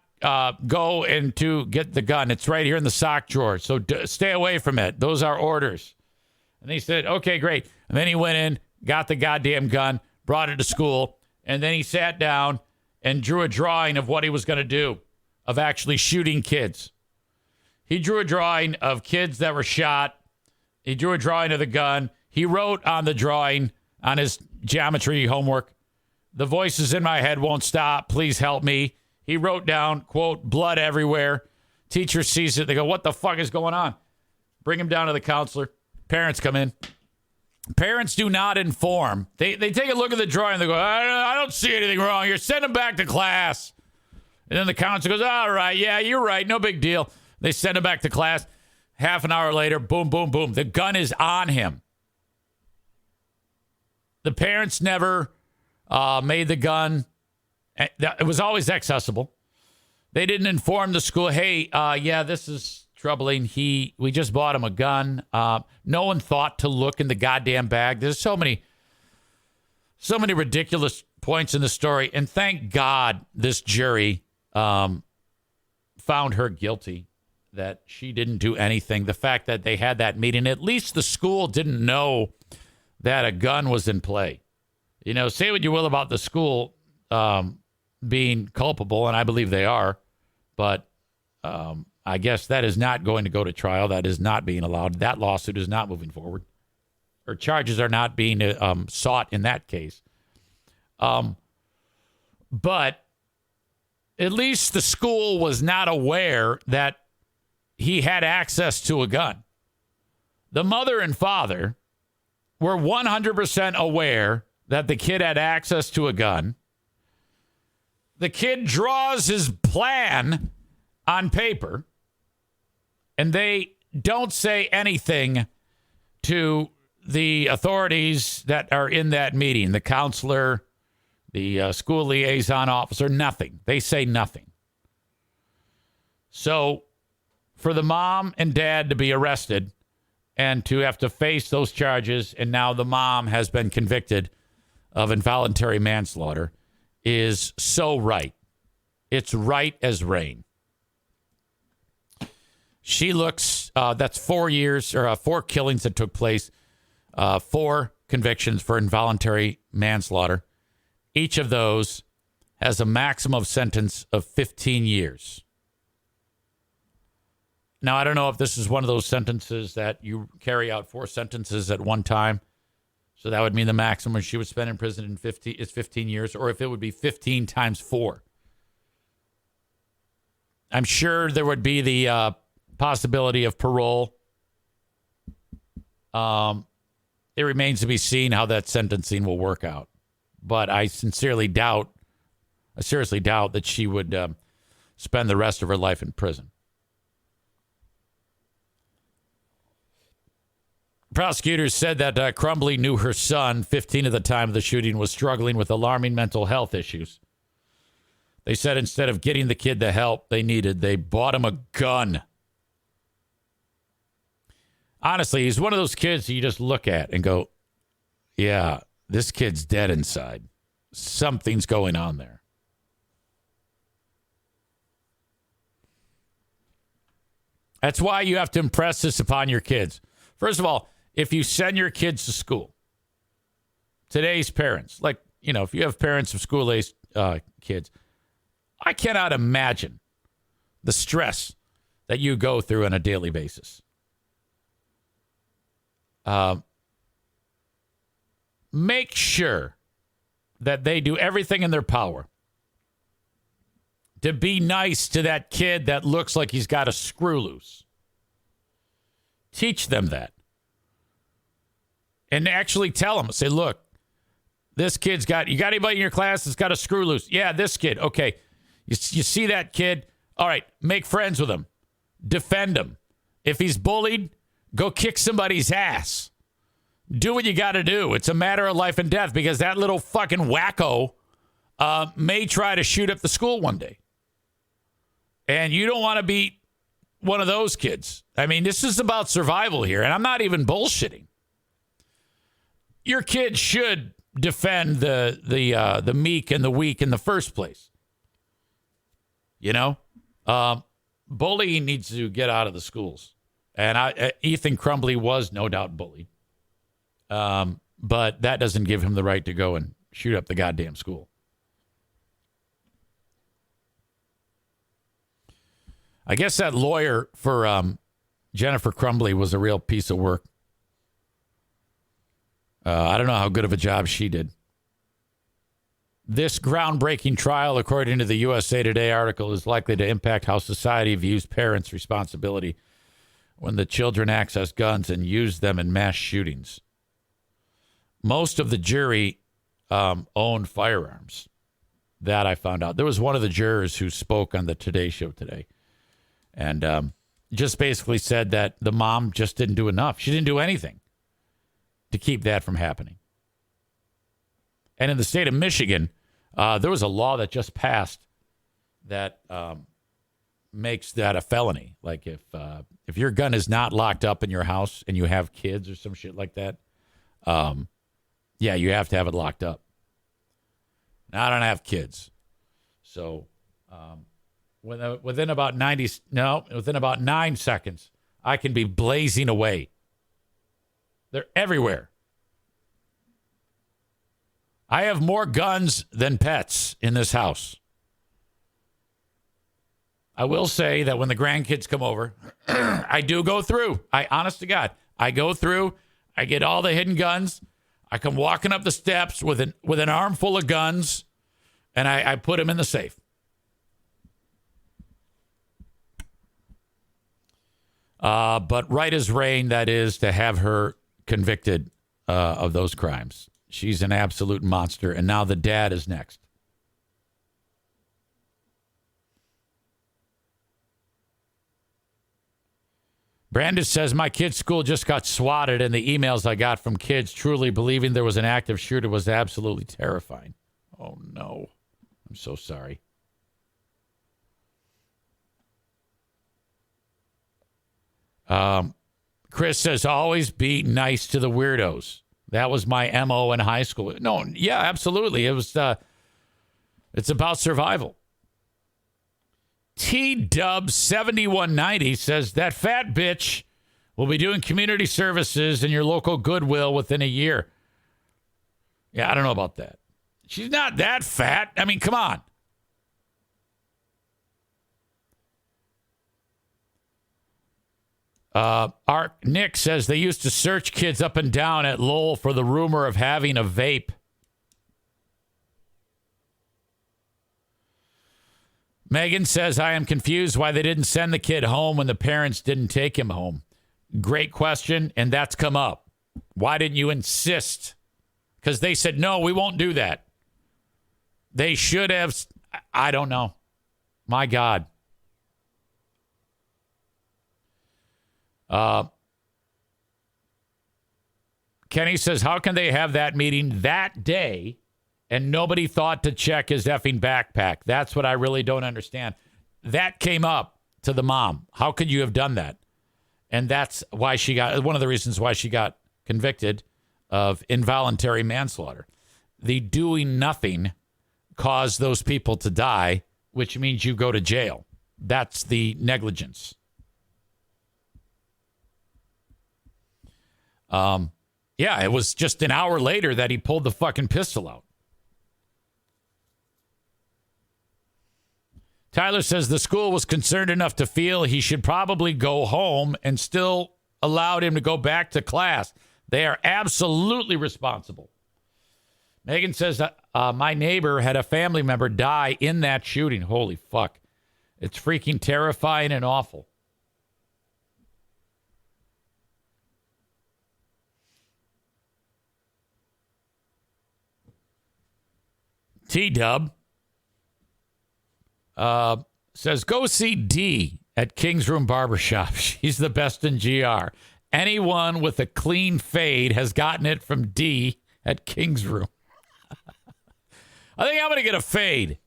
go and to get the gun. It's right here in the sock drawer. So stay away from it. Those are orders. And he said, okay, great. And then he went in, got the goddamn gun, brought it to school. And then he sat down and drew a drawing of what he was going to do, of actually shooting kids. He drew a drawing of kids that were shot. He drew a drawing of the gun. He wrote on the drawing, on his geometry homework, "The voices in my head won't stop. Please help me." He wrote down, quote, "blood everywhere." Teacher sees it. They go, "What the fuck is going on?" Bring him down to the counselor. Parents come in. Parents do not inform. They take a look at the drawing. They go, I don't see anything wrong here. Send him back to class. And then the counselor goes, all right, yeah, you're right. No big deal. They send him back to class. Half an hour later, boom, boom, boom. The gun is on him. The parents never made the gun. It was always accessible. They didn't inform the school, hey, yeah, this is troubling. We just bought him a gun. No one thought to look in the goddamn bag. There's so many ridiculous points in the story. And thank God this jury found her guilty, that she didn't do anything. The fact that they had that meeting, at least the school didn't know that a gun was in play. You know, say what you will about the school being culpable, and I believe they are, but I guess that is not going to go to trial. That is not being allowed. That lawsuit is not moving forward, or charges are not being sought in that case. But at least the school was not aware that he had access to a gun. The mother and father were 100% aware that the kid had access to a gun. The kid draws his plan on paper, and they don't say anything to the authorities that are in that meeting, the counselor, the school liaison officer, nothing. They say nothing. So for the mom and dad to be arrested and to have to face those charges, and now the mom has been convicted of involuntary manslaughter, is so right. It's right as rain. She looks, that's 4 years, or 4 killings that took place, 4 convictions for involuntary manslaughter. Each of those has a maximum sentence of 15 years. Now, I don't know if this is one of those sentences that you carry out 4 sentences at one time. So that would mean the maximum she would spend in prison is 15 years, or if it would be 15 times 4. I'm sure there would be the possibility of parole. It remains to be seen how that sentencing will work out. But I seriously doubt that she would spend the rest of her life in prison. Prosecutors said that Crumbly knew her son, 15 at the time of the shooting, was struggling with alarming mental health issues. They said instead of getting the kid the help they needed, they bought him a gun. Honestly, he's one of those kids you just look at and go, yeah, this kid's dead inside. Something's going on there. That's why you have to impress this upon your kids. First of all, if you send your kids to school, today's parents, like, if you have parents of school-aged kids, I cannot imagine the stress that you go through on a daily basis. Make sure that they do everything in their power to be nice to that kid that looks like he's got a screw loose. Teach them that. And actually tell them, say, look, this kid's you got anybody in your class that's got a screw loose? Yeah, this kid. Okay. You see that kid? All right, make friends with him. Defend him. If he's bullied, go kick somebody's ass. Do what you got to do. It's a matter of life and death because that little fucking wacko may try to shoot up the school one day. And you don't want to be one of those kids. I mean, this is about survival here, and I'm not even bullshitting. Your kid should defend the meek and the weak in the first place. Bullying needs to get out of the schools. And Ethan Crumbly was no doubt bullied. But that doesn't give him the right to go and shoot up the goddamn school. I guess that lawyer for Jennifer Crumbly was a real piece of work. I don't know how good of a job she did. This groundbreaking trial, according to the USA Today article, is likely to impact how society views parents' responsibility when the children access guns and use them in mass shootings. Most of the jury owned firearms. That I found out. There was one of the jurors who spoke on the Today Show today and just basically said that the mom just didn't do enough. She didn't do anything to keep that from happening. And in the state of Michigan, there was a law that just passed that makes that a felony. Like if your gun is not locked up in your house and you have kids or some shit like that, yeah, you have to have it locked up. Now, I don't have kids. So within about 9 seconds, I can be blazing away. They're everywhere. I have more guns than pets in this house. I will say that when the grandkids come over, I do go through. Honest to God, I go through. I get all the hidden guns. I come walking up the steps with an armful of guns, and I put them in the safe. But right as rain, that is, to have her convicted of those crimes. She's an absolute monster, and now the dad is next. Brandis says, my kid's school just got swatted, and the emails I got from kids truly believing there was an active shooter was absolutely terrifying. Oh, no. I'm so sorry. Chris says, always be nice to the weirdos. That was my MO in high school. No, yeah, absolutely. It was, it's about survival. T-Dub7190 says, that fat bitch will be doing community services in your local Goodwill within a year. Yeah, I don't know about that. She's not that fat. I mean, come on. Nick says they used to search kids up and down at Lowell for the rumor of having a vape. Megan says, I am confused why they didn't send the kid home when the parents didn't take him home. Great question, and that's come up. Why didn't you insist? Because they said, no, we won't do that. They should have. I don't know. My God. Kenny says, how can they have that meeting that day and nobody thought to check his effing backpack? That's what I really don't understand. That came up to the mom. How could you have done that? And that's why she got, one of the reasons why she got convicted of involuntary manslaughter. The doing nothing caused those people to die, which means you go to jail. That's the negligence. Yeah, it was just an hour later that he pulled the fucking pistol out. Tyler says the school was concerned enough to feel he should probably go home and still allowed him to go back to class. They are absolutely responsible. Megan says my neighbor had a family member die in that shooting. Holy fuck. It's freaking terrifying and awful. T-Dub says, go see D at King's Room Barbershop. She's the best in GR. Anyone with a clean fade has gotten it from D at King's Room. I think I'm going to get a fade.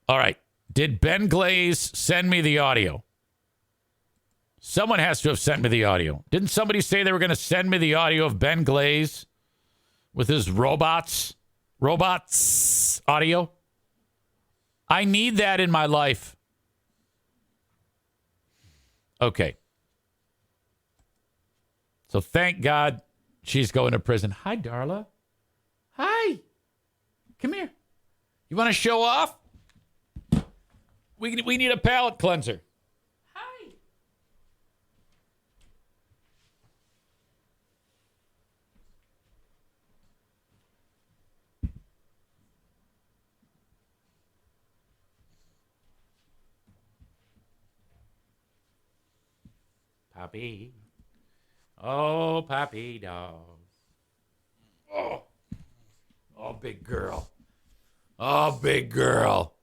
All right. Did Ben Glaze send me the audio? Someone has to have sent me the audio. Didn't somebody say they were going to send me the audio of Ben Glaze with his robots audio? I need that in my life. Okay. So thank God she's going to prison. Hi, Darla. Hi. Come here. You want to show off? We need a palate cleanser. Hi. Puppy. Oh, puppy dog. Oh. Oh, big girl. Oh, big girl.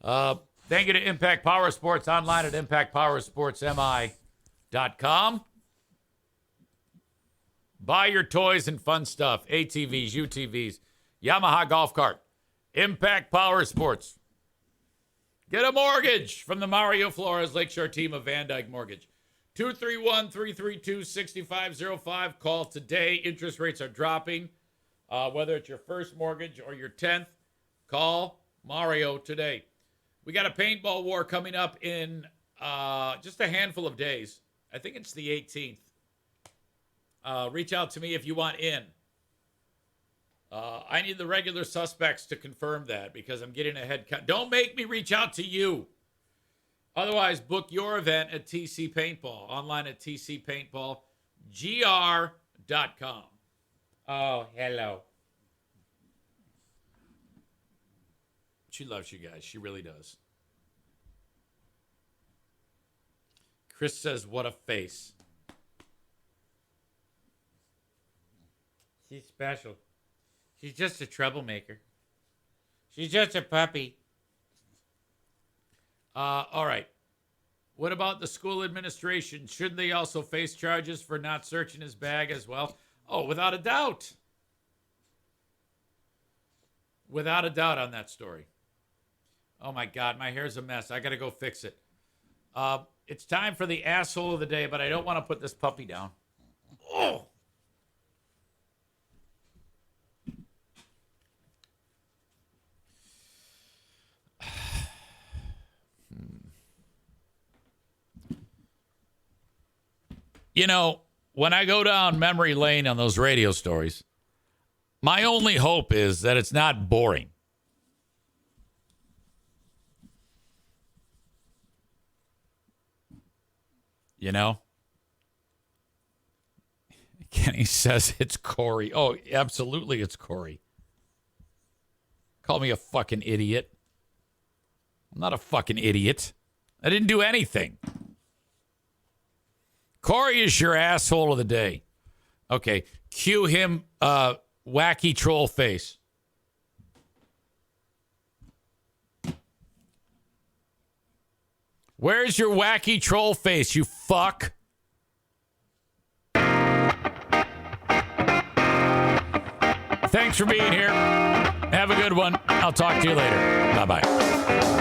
Thank you to Impact Power Sports, online at impactpowersportsmi.com. Buy your toys and fun stuff. ATVs, UTVs, Yamaha golf cart. Impact Power Sports. Get a mortgage from the Mario Flores Lakeshore team of Van Dyke Mortgage. 231-332-6505. Call today. Interest rates are dropping. Whether it's your first mortgage or your 10th, call Mario today. We got a paintball war coming up in just a handful of days. I think it's the 18th. Reach out to me if you want in. I need the regular suspects to confirm that because I'm getting a head count. Don't make me reach out to you. Otherwise, book your event at TC Paintball. Online at tcpaintballgr.com. Oh, hello. She loves you guys. She really does. Chris says, what a face. She's special. She's just a troublemaker. She's just a puppy. All right. What about the school administration? Shouldn't they also face charges for not searching his bag as well? Oh, without a doubt. Without a doubt on that story. Oh, my God. My hair's a mess. I got to go fix it. It's time for the asshole of the day, but I don't want to put this puppy down. Oh. You know, when I go down memory lane on those radio stories, my only hope is that it's not boring. You know? Kenny says it's Corey. Oh, absolutely it's Corey. Call me a fucking idiot. I'm not a fucking idiot. I didn't do anything. Corey is your asshole of the day. Okay. Cue him wacky troll face. Where's your wacky troll face, you fuck? Thanks for being here. Have a good one. I'll talk to you later. Bye-bye.